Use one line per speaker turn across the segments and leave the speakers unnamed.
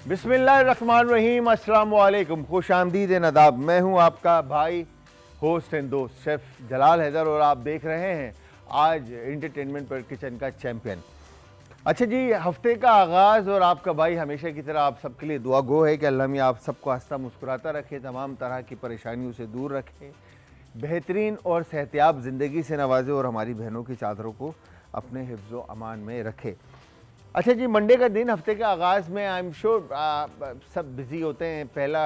बिस्मिल्लाहिर्रहमानिर्रहीम, अस्सलाम वालेकुम, खुश आमदीद नदाब। मैं हूं आपका भाई, होस्ट एंड दोस्त शेफ़ जलाल हैदर और आप देख रहे हैं आज एंटरटेनमेंट पर किचन का चैम्पियन। अच्छा जी, हफ्ते का आगाज़ और आपका भाई हमेशा की तरह आप सबके लिए दुआ गो है कि अल्लाह मियां आप सबको हंसता मुस्कुराता रखे, तमाम तरह की परेशानियों से दूर रखे, बेहतरीन और सेहतियाब ज़िंदगी से नवाजे और हमारी बहनों की चादरों को अपने हिफ्ज़ व अमान में रखे। अच्छा जी, मंडे का दिन, हफ्ते के आगाज़ में आई एम श्योर सब बिज़ी होते हैं। पहला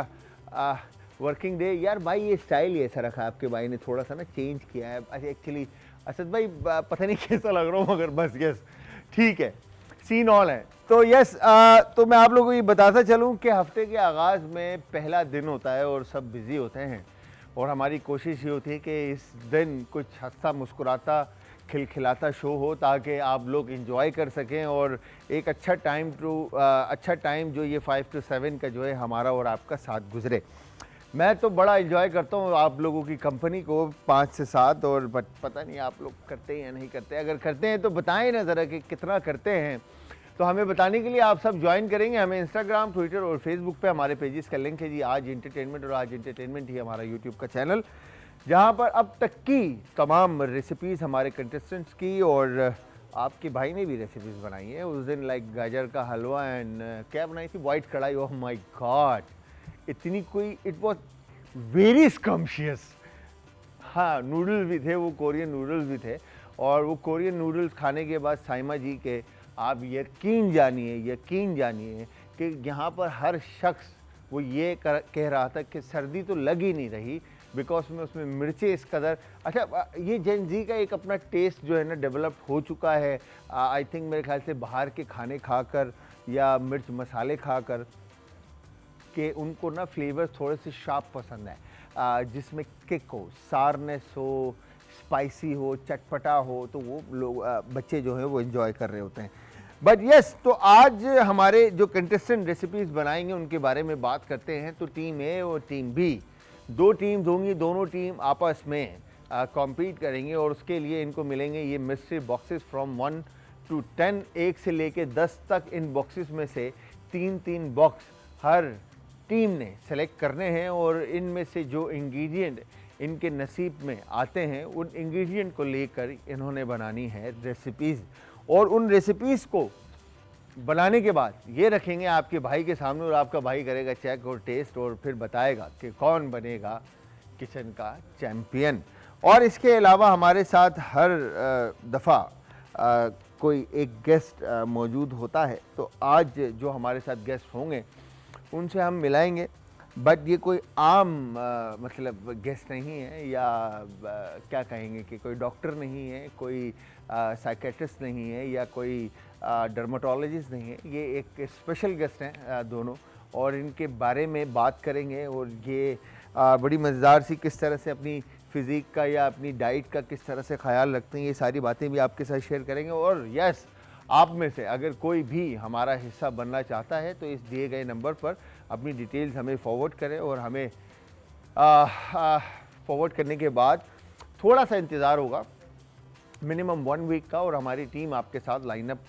वर्किंग डे। यार भाई, ये स्टाइल ही ऐसा रखा है आपके भाई ने, थोड़ा सा ना चेंज किया है। अच्छा एक्चुअली असद भाई पता नहीं कैसा लग रहा हूँ, मगर बस यस ठीक है, सीन ऑल है। तो यस, तो मैं आप लोगों को ये बताता चलूँ कि हफ्ते के आगाज़ में पहला दिन होता है और सब बिज़ी होते हैं और हमारी कोशिश ये होती है कि इस दिन कुछ हंसता मुस्कुराता खिलखिलाता शो हो ताकि आप लोग एंजॉय कर सकें और एक अच्छा टाइम जो ये 5 to 7 का जो है हमारा और आपका साथ गुजरे। मैं तो बड़ा एंजॉय करता हूँ आप लोगों की कंपनी को 5 से 7, और पता नहीं आप लोग करते हैं या नहीं करते। अगर करते हैं तो बताएं ना ज़रा कि कितना करते हैं। तो हमें बताने के लिए आप सब ज्वाइन करेंगे हमें इंस्टाग्राम, ट्विटर और फेसबुक पे। हमारे पेजेस का लिंक है जी आज एंटरटेनमेंट, और आज एंटरटेनमेंट ही हमारा यूट्यूब का चैनल, जहाँ पर अब तक की तमाम रेसिपीज़ हमारे कंटेस्टेंट्स की और आपके भाई ने भी रेसिपीज़ बनाई हैं। उस दिन लाइक गाजर का हलवा एंड क्या बनाई थी, वाइट कढ़ाई। ओह माय गॉड, इतनी कोई, इट वॉज वेरी स्कम्शियस। हाँ, नूडल्स भी थे, वो कोरियन नूडल्स भी थे, और वो कोरियन नूडल्स खाने के बाद साइमा जी के आप यकीन जानिए कि यहाँ पर हर शख्स वो ये कह रहा था कि सर्दी तो लग ही नहीं रही, बिकॉज में उसमें मिर्चें इस कदर। अच्छा, ये जेन जी का एक अपना टेस्ट जो है ना डेवलप हो चुका है, आई थिंक मेरे ख्याल से बाहर के खाने खाकर या मिर्च मसाले खाकर, कि उनको ना फ्लेवर्स थोड़े से शार्प पसंद है, जिसमें किक हो, सारनेस हो, स्पाइसी हो, चटपटा हो, तो वो लोग बच्चे जो हैं वो एंजॉय कर रहे होते हैं। बट यस, तो आज हमारे जो कंटेस्टेंट रेसिपीज़ बनाएंगे उनके बारे में बात करते हैं। तो टीम ए और टीम बी, दो टीम्स होंगी, दोनों टीम आपस में कॉम्पीट करेंगी और उसके लिए इनको मिलेंगे ये मिस्ट्री बॉक्सेस फ्रॉम 1 to 10, 1 से लेके 10 तक। इन बॉक्सेस में से 3-3 बॉक्स हर टीम ने सेलेक्ट करने हैं और इनमें से जो इंग्रेडिएंट इनके नसीब में आते हैं उन इंग्रेडिएंट को लेकर इन्होंने बनानी है रेसिपीज़, और उन रेसिपीज़ को बनाने के बाद ये रखेंगे आपके भाई के सामने और आपका भाई करेगा चेक और टेस्ट और फिर बताएगा कि कौन बनेगा किचन का चैम्पियन। और इसके अलावा हमारे साथ हर दफ़ा कोई एक गेस्ट मौजूद होता है। तो आज जो हमारे साथ गेस्ट होंगे उनसे हम मिलाएंगे, बट ये कोई आम मतलब गेस्ट नहीं है, या क्या कहेंगे कि कोई डॉक्टर नहीं है, कोई साइकेट्रिस्ट नहीं है, या कोई डर्माटोलॉजिस्ट नहीं है। ये एक स्पेशल गेस्ट हैं दोनों, और इनके बारे में बात करेंगे। और ये बड़ी मज़ेदार सी किस तरह से अपनी फ़िज़ीक का या अपनी डाइट का किस तरह से ख़्याल रखते हैं, ये सारी बातें भी आपके साथ शेयर करेंगे। और यस, आप में से अगर कोई भी हमारा हिस्सा बनना चाहता है तो इस दिए गए नंबर पर अपनी डिटेल्स हमें फॉरवर्ड करें, और हमें फॉरवर्ड करने के बाद थोड़ा सा इंतज़ार होगा, मिनिमम 1 वीक का, और हमारी टीम आपके साथ लाइनअप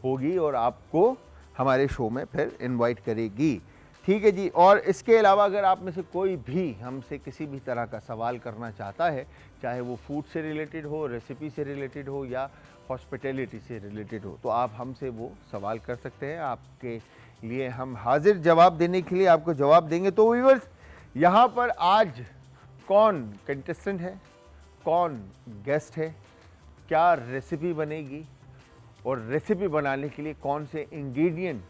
होगी और आपको हमारे शो में फिर इनवाइट करेगी। ठीक है जी। और इसके अलावा अगर आप में से कोई भी हमसे किसी भी तरह का सवाल करना चाहता है, चाहे वो फूड से रिलेटेड हो, रेसिपी से रिलेटेड हो, या हॉस्पिटैलिटी से रिलेटेड हो, तो आप हमसे वो सवाल कर सकते हैं। आपके लिए हम हाजिर जवाब देने के लिए आपको जवाब देंगे। तो व्यूअर्स, यहाँ पर आज कौन कंटेस्टेंट है, कौन गेस्ट है, क्या रेसिपी बनेगी, और रेसिपी बनाने के लिए कौन से इंग्रेडिएंट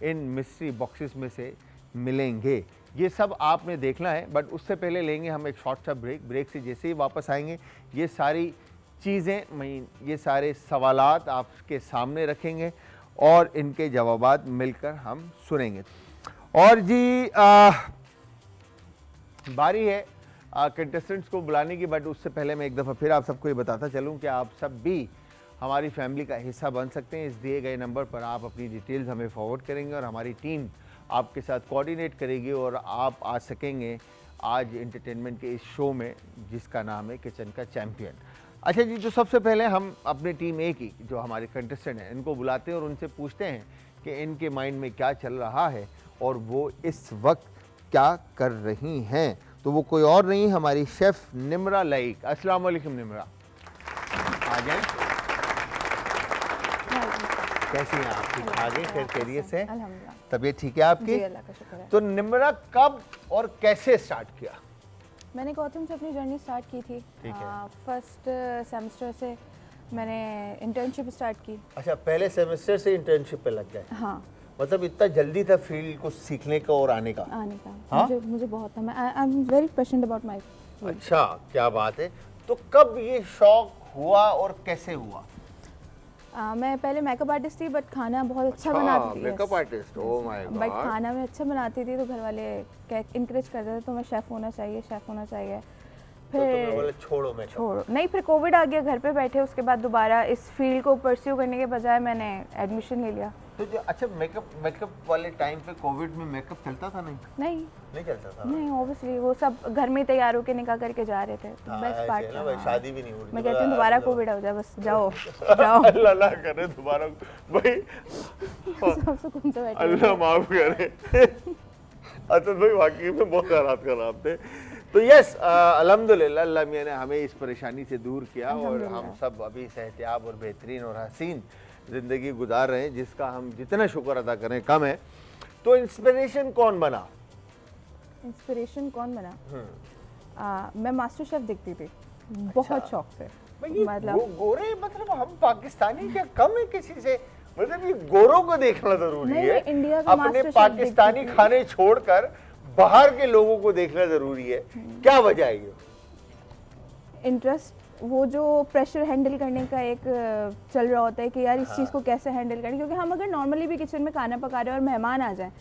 इन मिस्ट्री बॉक्सेस में से मिलेंगे, ये सब आपने देखना है। बट उससे पहले लेंगे हम एक शॉर्ट सा ब्रेक से जैसे ही वापस आएंगे ये सारी चीज़ें, ये सारे सवालात आपके सामने रखेंगे और इनके जवाबात मिलकर हम सुनेंगे। और जी बारी है कंटेस्टेंट्स को बुलाने की, बट उससे पहले मैं एक दफ़ा फिर आप सबको ये बताता चलूँ कि आप सब भी हमारी फैमिली का हिस्सा बन सकते हैं। इस दिए गए नंबर पर आप अपनी डिटेल्स हमें फॉरवर्ड करेंगे और हमारी टीम आपके साथ कोऑर्डिनेट करेगी और आप आ सकेंगे आज एंटरटेनमेंट के इस शो में जिसका नाम है किचन का चैम्पियन। अच्छा जी, तो सबसे पहले हम अपने टीम ए की जो हमारे कंटेस्टेंट हैं इनको बुलाते हैं और उनसे पूछते हैं कि इनके माइंड में क्या चल रहा है और वो इस वक्त क्या कर रही हैं। तो वो कोई और नहीं, हमारी शेफ निम्रा लईक। अस्सलाम वालेकुम निम्रा, आ जाए। कैसी हैं आप? ठीक आ गए? खैर खैरियत से? तबीयत ठीक है आपकी?
जी, अल्लाह का शुक्र है।
तो निम्रा कब और कैसे स्टार्ट किया?
मैंने गौतम से अपनी जर्नी स्टार्ट की थी।
ठीक है।
फर्स्ट सेमेस्टर से मैंने इंटर्नशिप स्टार्ट की।
अच्छा, पहले सेमेस्टर से इंटर्नशिप पे लग गए?
हाँ।
मतलब इतना जल्दी था फील्ड को सीखने का और आने का?
हाँ? मुझे बहुत था। I am very passionate about my.
अच्छा, क्या बात है। तो कब ये शौक हुआ और कैसे हुआ?
मैं पहले मेकअप आर्टिस्ट थी, बट खाना बहुत अच्छा बनाती थी।
Makeup artist, oh my God.
But खाना मैं अच्छा बनाती थी, तो घर वाले इंकरेज करते थे, तो मैं शेफ़ होना चाहिए, शेफ़ होना चाहिए।
तो तुम्हें बोले छोड़ो मैं
छोड़ो नहीं, फिर कोविड आ गया, घर पे बैठे। उसके बाद दोबारा इस फील्ड को परस्यू करने के बजाय मैंने एडमिशन ले लिया।
तो जो अच्छा मेकअप वाले टाइम पे कोविड में मेकअप चलता था? नहीं चलता था।
नहीं, ऑब्वियसली वो सब घर में तैयार होके निकाह करके जा रहे थे। तो बेस्ट पार्ट
है ना भाई, शादी भी नहीं हो रही।
मैं कहती हूँ दोबारा कोविड हो जाए, बस जाओ जाओ।
अल्लाह ना करे दोबारा भाई,
सब सुकून से बैठे।
अल्लाह माफ करे। अच्छा भाई, वाकई में बहुत हालात खराब थे। तो यस, अल्हम्दुलिल्लाह अल्लाह मियां ने हमें इस परेशानी से दूर किया और हम सब अभी सेहतियाब और बेहतरीन और हसीन ज़िंदगी गुजार रहे हैं, जिसका हम जितना शुक्र अदा करें कम है। तो इंस्पिरेशन कौन बना?
मैं मास्टर शेफ देखती थी बहुत शौक से।
मतलब गोरे, मतलब हम पाकिस्तानी क्या कम है किसी से? मतलब ये गोरों को देखना जरूरी है।
इंडिया का
अपने पाकिस्तानी खाने छोड़कर बाहर के लोगों को देखना जरूरी है। क्या वजह है ये?
इंटरेस्ट, वो जो प्रेशर हैंडल करने का एक चल रहा होता है कि यार इस चीज़ को कैसे हैंडल करें, क्योंकि हम अगर नॉर्मली भी किचन में खाना पका रहे हैं और मेहमान आ जाएं,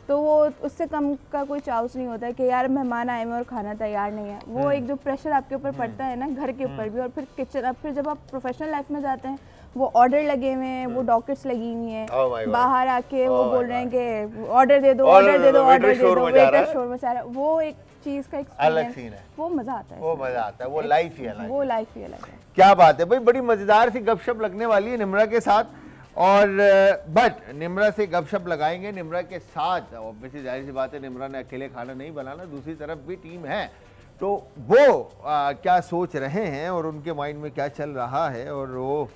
तो वो उससे कम का कोई चांस नहीं होता है कि यार मेहमान आए हुए और खाना तैयार नहीं है। वो एक जो प्रेशर आपके ऊपर पड़ता है ना, घर के ऊपर भी, और फिर किचन, अब फिर जब आप प्रोफेशनल लाइफ में जाते हैं, वो ऑर्डर लगे हुए हैं, वो डॉकेट्स लगी हुई हैं, बाहर आके वो बोल रहे हैं कि ऑर्डर दे दो, ऑर्डर दे दो, ऑर्डर दे दो, वेटर शोर मचा रहा है। वो एक चीज का
अलग सीन है,
वो मजा आता है,
वो मजा आता है, वो लाइफ ही अलग है,
वो लाइफ ही अलग है।
क्या बात है भाई, बड़ी मजेदार सी गपशप लगने वाली है निम्रा के साथ। और बट निम्रा से गपशप लगाएंगे, निम्रा के साथ ऑब्वियसली जाहिर सी बात है, निम्रा ने अकेले खाना नहीं बनाना, दूसरी तरफ भी टीम है। तो वो क्या सोच रहे हैं और उनके माइंड में क्या चल रहा है और वो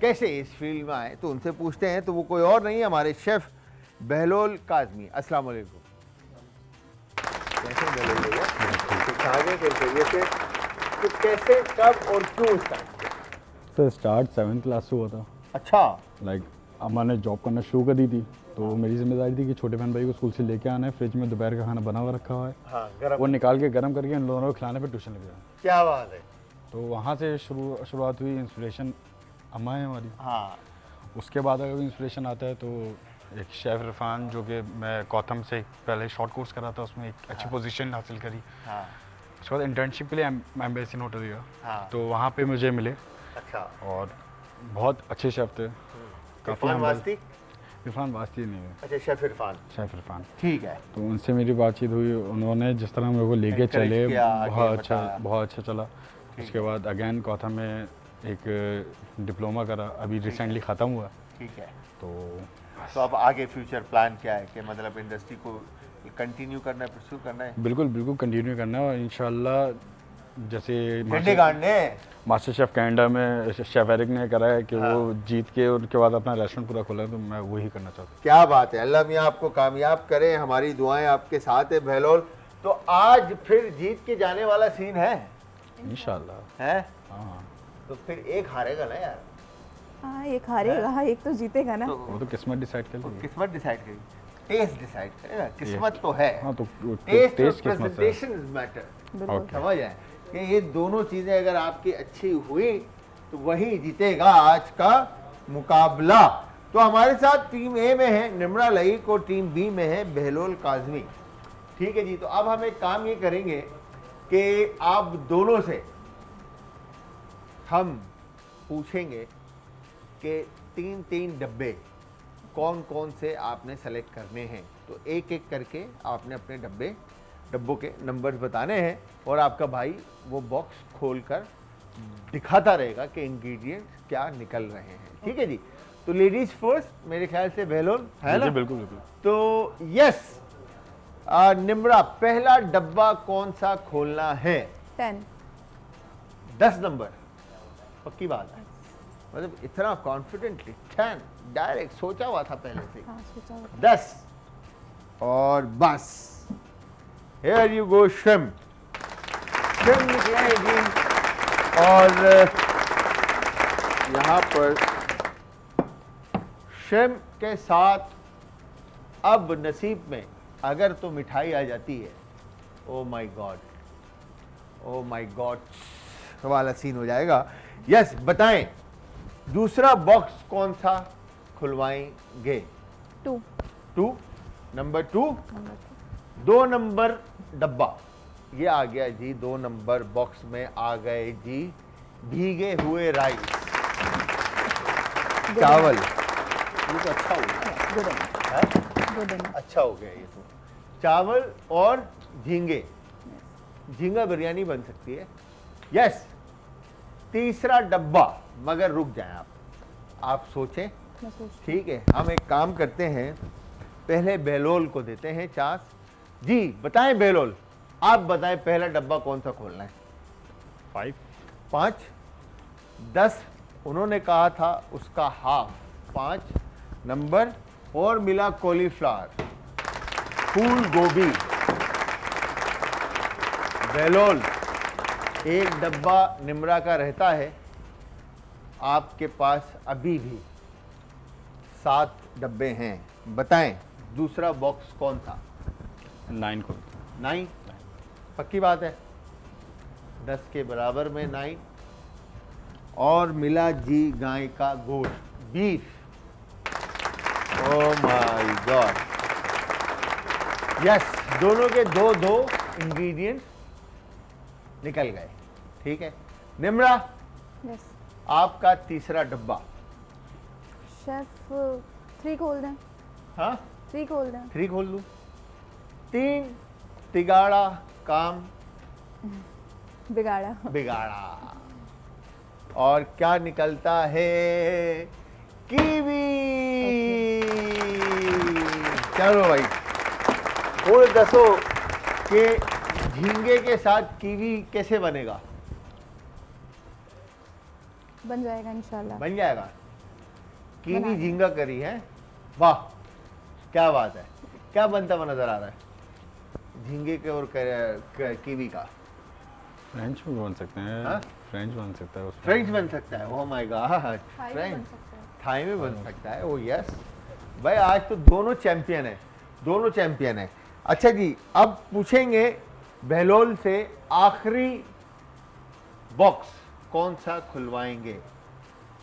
कैसे इस फील्ड में आए, तो उनसे पूछते हैं। तो वो कोई और नहीं, हमारे शेफ बहलोल काज़मी। अस्सलाम वालेकुम। कैसे बहलोल भैया? कैसे, तो कैसे, कब और क्यों स्टार्ट किया?
सर स्टार्ट 7th क्लास से हुआ था।
अच्छा।
लाइक अम्मा ने जॉब करना शुरू कर दी थी, तो मेरी जिम्मेदारी थी कि छोटे बहन भाई को स्कूल से लेके आना है, फ्रिज में दोपहर का खाना बना हुआ रखा हुआ है,
हाँ,
वो निकाल के गर्म करके इन लोगों को खिलाने पे ट्यूशन लग गया।
क्या बात है।
तो वहाँ से शुरुआत हुई। इंस्पिरेशन अम्मा है हमारी।
हाँ।
उसके बाद अगर इंस्पिरेशन आता है तो एक शेफ़ इरफान, जो कि मैं गौतम से पहले शॉर्ट कोर्स करा था, उसमें एक अच्छी पोजीशन हासिल करी।
हाँ।
उसके बाद इंटर्नशिप के लिए एम्बेसी नोट दिया।
हाँ।
तो वहाँ पे मुझे मिले।
अच्छा।
और बहुत अच्छे शेफ़ थे।
इरफान वास्ती?
इरफान वास्ती नहीं है।
अच्छा, शेफ इरफान।
शेफ़ इरफान,
ठीक है।
तो उनसे मेरी बातचीत हुई, उन्होंने जिस तरह मेरे को लेके चले बहुत अच्छा चला। उसके बाद अगेन गौतम में एक डिप्लोमा करा, अभी रिसेंटली ख़त्म हुआ।
ठीक है।
तो
अब आगे फ्यूचर प्लान क्या है कि मतलब इंडस्ट्री को कंटिन्यू करना है, परस्यू करना है?
बिल्कुल कंटिन्यू करना है, और इंशाल्लाह जैसे मास्टर शेफ़ कनाडा में शेफ़ एरिक ने करा है कि वो जीत के उनके बाद अपना रेस्टोरेंट पूरा खोला है, तो मैं वही करना चाहता हूँ।
क्या बात है, अल्लाह मियाँ आपको कामयाब करे, हमारी दुआएं आपके साथ है बहलोल। तो आज फिर जीत के जाने वाला सीन है
इंशाल्लाह
है।
हाँ,
तो फिर एक हारेगा ना यार।
हाँ, एक हारेगा, एक तो जीतेगा ना।
वो तो किस्मत डिसाइड करेगी।
किस्मत डिसाइड करेगी, टेस्ट डिसाइड करेगा। किस्मत तो है।
हाँ, तो
टेस्ट और
किस्मत है।
Presentation matter.
बिल्कुल।
समझ आए कि ये दोनों चीजें अगर आपकी अच्छी हुई तो वही जीतेगा आज का मुकाबला। तो हमारे साथ टीम ए में है निम्रा लईक और टीम बी में है बहलोल काज़मी। ठीक है जी। तो अब हम एक काम ये करेंगे कि आप दोनों से हम पूछेंगे कि 3-3 डब्बे कौन कौन से आपने सेलेक्ट करने हैं। तो एक एक करके आपने अपने डब्बों के नंबर्स बताने हैं और आपका भाई वो बॉक्स खोलकर दिखाता रहेगा कि इंग्रेडिएंट्स क्या निकल रहे हैं। ठीक है जी। तो लेडीज फर्स्ट, मेरे ख्याल से बहलोल है ना?
बिल्कुल।
तो यस, निम्रा, पहला डब्बा कौन सा खोलना है?
10।
10 नंबर, पक्की बात है, मतलब इतना कॉन्फिडेंटली 10 डायरेक्ट, सोचा हुआ था पहले से।
हाँ, सोचा हुआ था।
10 और बस, here you go shrimp. Shrimp निकलेगी और यहाँ पर श्रिम्प के साथ अब नसीब में अगर तो मिठाई आ जाती है, oh my God, oh my God वाला सीन हो जाएगा। यस, बताएं दूसरा बॉक्स कौन सा खुलवाएंगे?
2।
नंबर 2, 2 नंबर डब्बा ये आ गया जी। 2 नंबर बॉक्स में आ गए जी भीगे हुए राइस, चावल। ये तो अच्छा हो गया,
गुड इनफ,
है?
Good enough.
अच्छा हो गया ये तो। चावल और झींगे, झींगा बिरयानी बन सकती है। यस, तीसरा डब्बा, मगर रुक जाएं आप सोचें,
मैं सोचती
ठीक है। हम एक काम करते हैं, पहले बेलोल को देते हैं चांस। जी बताएं बेलोल, आप बताएं पहला डब्बा कौन सा खोलना है?
5।
5, 10 उन्होंने कहा था, उसका हाफ 5 नंबर, और मिला कॉलीफ्लावर, फूल गोभी। बेलोल, एक डब्बा निम्रा का रहता है, आपके पास अभी भी 7 डब्बे हैं। बताएं दूसरा बॉक्स कौन था?
9 को
9, पक्की बात है, 10 के बराबर में 9, और मिला जी गाय का गोश्त, beef. Oh my God, yes, दोनों के 2-2 इंग्रेडिएंट निकल गए, ठीक है। निम्रा,
यस
आपका तीसरा डब्बा।
शेफ 3 खोल दें,
हाँ,
3 खोल दें।
3 खोल दूं? 3 तिगाड़ा काम
बिगाड़ा।
बिगाड़ा, और क्या निकलता है? कीवी। चलो भाई, और दसो कि झींगे के साथ कीवी कैसे बनेगा?
बन जाएगा इंशाल्लाह।
बन जाएगा। कीवी
बना
झींगा करी है, वाह क्या बात है। क्या बनता हुआ नजर आ रहा है झींगे के और कीवी का?
फ्रेंच भी बन सकते हैं।
हाँ?
फ्रेंच बन सकता है उसमें।
फ्रेंच बन सकता है, ओह माय गॉड,
थाई भी
फ्रेंच,
बन सकता है।
थाई में बन सकता है। ओ यस भाई, आज तो दोनों चैंपियन है, दोनों चैंपियन है। अच्छा जी, अब पूछेंगे बहलोल से, आखिरी बॉक्स कौन सा खुलवाएंगे?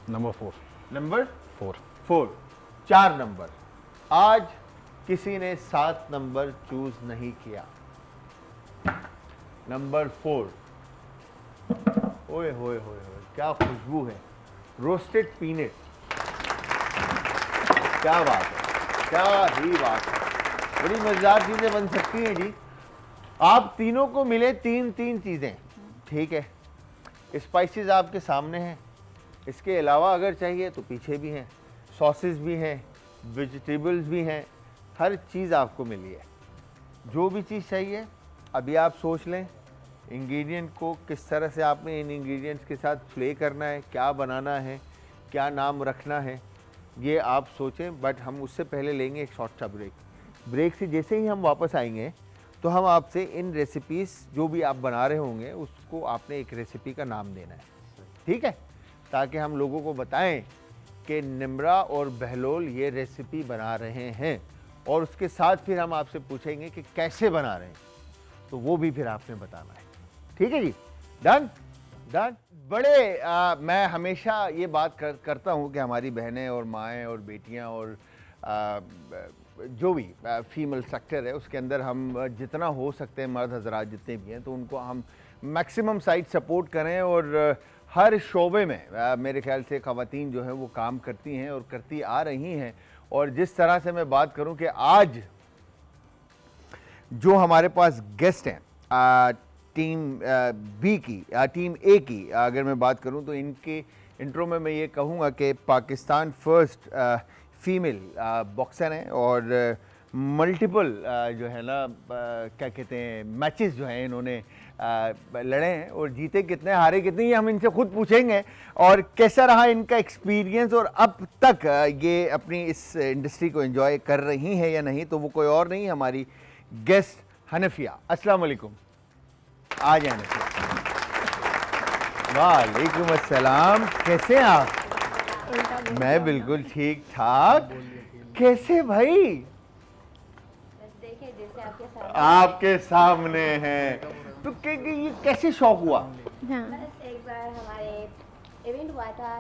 नंबर 4।
नंबर
4।
4, 4 नंबर। आज किसी ने 7 नंबर चूज नहीं किया। नंबर 4, ओए होए होए होए, क्या खुशबू है, रोस्टेड पीनट। क्या बात है, क्या ही बात है, बड़ी मजेदार चीजें बन सकती हैं जी। आप तीनों को मिले 3-3 चीजें, ठीक है। स्पाइसेस आपके सामने हैं, इसके अलावा अगर चाहिए तो पीछे भी हैं, सॉसेस भी हैं, वेजिटेबल्स भी हैं, हर चीज़ आपको मिली है। जो भी चीज़ चाहिए अभी आप सोच लें, इंग्रेडिएंट को किस तरह से आपने इन इंग्रेडिएंट्स के साथ प्ले करना है, क्या बनाना है, क्या नाम रखना है, ये आप सोचें। बट हम उससे पहले लेंगे एक शॉर्ट सा ब्रेक। ब्रेक से जैसे ही हम वापस आएंगे तो हम आपसे इन रेसिपीज़ जो भी आप बना रहे होंगे उसको आपने एक रेसिपी का नाम देना है, ठीक है, ताकि हम लोगों को बताएं कि निम्रा और बहलोल ये रेसिपी बना रहे हैं, और उसके साथ फिर हम आपसे पूछेंगे कि कैसे बना रहे हैं, तो वो भी फिर आपने बताना है, ठीक है जी। Done done. बड़े मैं हमेशा ये बात करता हूँ कि हमारी बहनें और माएँ और बेटियाँ और जो भी फीमेल सेक्टर है उसके अंदर हम जितना हो सकते हैं, मर्द हजरात जितने भी हैं, तो उनको हम मैक्सिमम साइड सपोर्ट करें। और हर शोबे में मेरे ख्याल से ख़वातीन जो हैं वो काम करती हैं और करती आ रही हैं। और जिस तरह से मैं बात करूं कि आज जो हमारे पास गेस्ट हैं टीम बी की, टीम ए की अगर मैं बात करूं, तो इनके इंट्रो में मैं ये कहूँगा कि पाकिस्तान फर्स्ट फीमेल बॉक्सर हैं, और मल्टीपल जो है ना क्या कहते हैं मैचेस जो हैं इन्होंने लड़े हैं और जीते कितने हारे कितने ये हम इनसे खुद पूछेंगे और कैसा रहा इनका एक्सपीरियंस और अब तक ये अपनी इस इंडस्ट्री को एंजॉय कर रही हैं या नहीं। तो वो कोई और नहीं हमारी गेस्ट हनफिया। अस्सलाम वालेकुम। आ जाए हनफिया। वालेकुम अस्सलाम। कैसे हैं आप? मैं बिल्कुल ठीक ठाक। कैसे भाई? आपके सामने हैं तो ये कैसे शौक हुआ?
हाँ। एक बार हमारे इवेंट हुआ था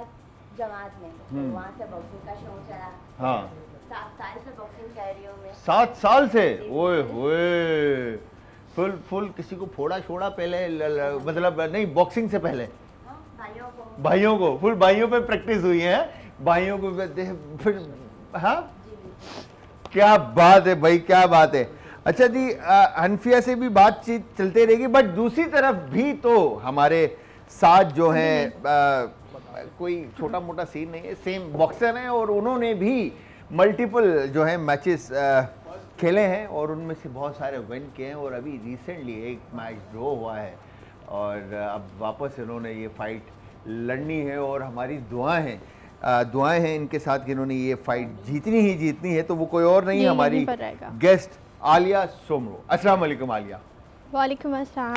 जमात में, तो वहाँ से बॉक्सिंग का शौक चला।
हाँ
7 साल से बॉक्सिंग कर रही हूँ मैं।
7 साल से? ओए होए। फुल किसी को फोड़ा छोड़ा पहले मतलब नहीं बॉक्सिंग से पहले? भाइयों को फुल भाइयों पे प्रैक्टिस हुई है। भाइयों को फिर हाँ क्या बात है भाई, क्या बात है। अच्छा जी हनफिया से भी बातचीत चलते रहेगी बट दूसरी तरफ भी तो हमारे साथ जो हैं कोई छोटा मोटा सीन नहीं है, सेम बॉक्सर हैं और उन्होंने भी मल्टीपल जो है मैचेस खेले हैं और उनमें से बहुत सारे विन किए हैं और अभी रिसेंटली एक मैच ड्रॉ हुआ है और अब वापस इन्होंने ये फाइट लड़नी है और हमारी दुआएं हैं इनके साथ कि इन्होंने ये फाइट जीतनी है। तो वो कोई और नहीं हमारी गेस्ट आलिया सोमरो। अस्सलाम वालेकुम आलिया।
वालेकुम अस्सलाम।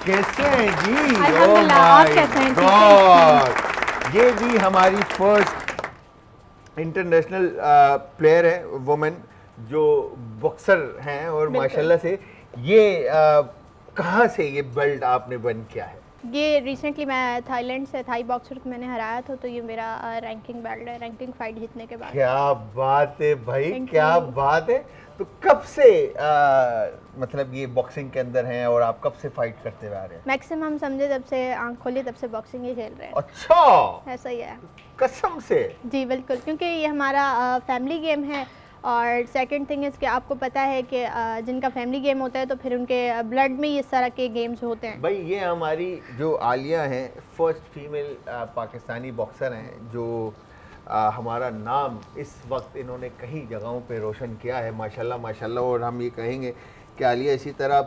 कैसे हैं जी?
अल्हम्दुलिल्लाह, आप कैसे हैं?
गॉड ये भी हमारी फर्स्ट इंटरनेशनल प्लेयर है वुमेन जो बॉक्सर हैं और माशाल्लाह से ये कहाँ से ये बेल्ट आपने बन किया है?
ये रिसेंटली मैं थाईलैंड से थाई बॉक्सर को मैंने हराया था, तो ये मेरा रैंकिंग बेल्ट है, रैंकिंग फाइट जीतने के बाद।
क्या बात है भाई, क्या बात है। तो कब से मतलब ये बॉक्सिंग के अंदर हैं और आप कब से फाइट करते हुए आ रहे हैं?
मैक्सिमम हम समझे जब से आंख खोली तब से बॉक्सिंग ही खेल रहे हैं।
अच्छा
ऐसा ही है।
कसम से?
जी बिल्कुल, क्योंकि ये हमारा फैमिली गेम है और सेकंड थिंग इज कि आपको पता है कि जिनका फैमिली गेम होता है तो फिर उनके ब्लड में इस तरह के गेम्स होते हैं।
भाई ये हमारी जो आलिया हैं फर्स्ट फीमेल पाकिस्तानी बॉक्सर हैं जो हमारा नाम इस वक्त इन्होंने कई जगहों पे रोशन किया है माशाल्लाह माशाल्लाह। और हम ये कहेंगे कि आलिया इसी तरह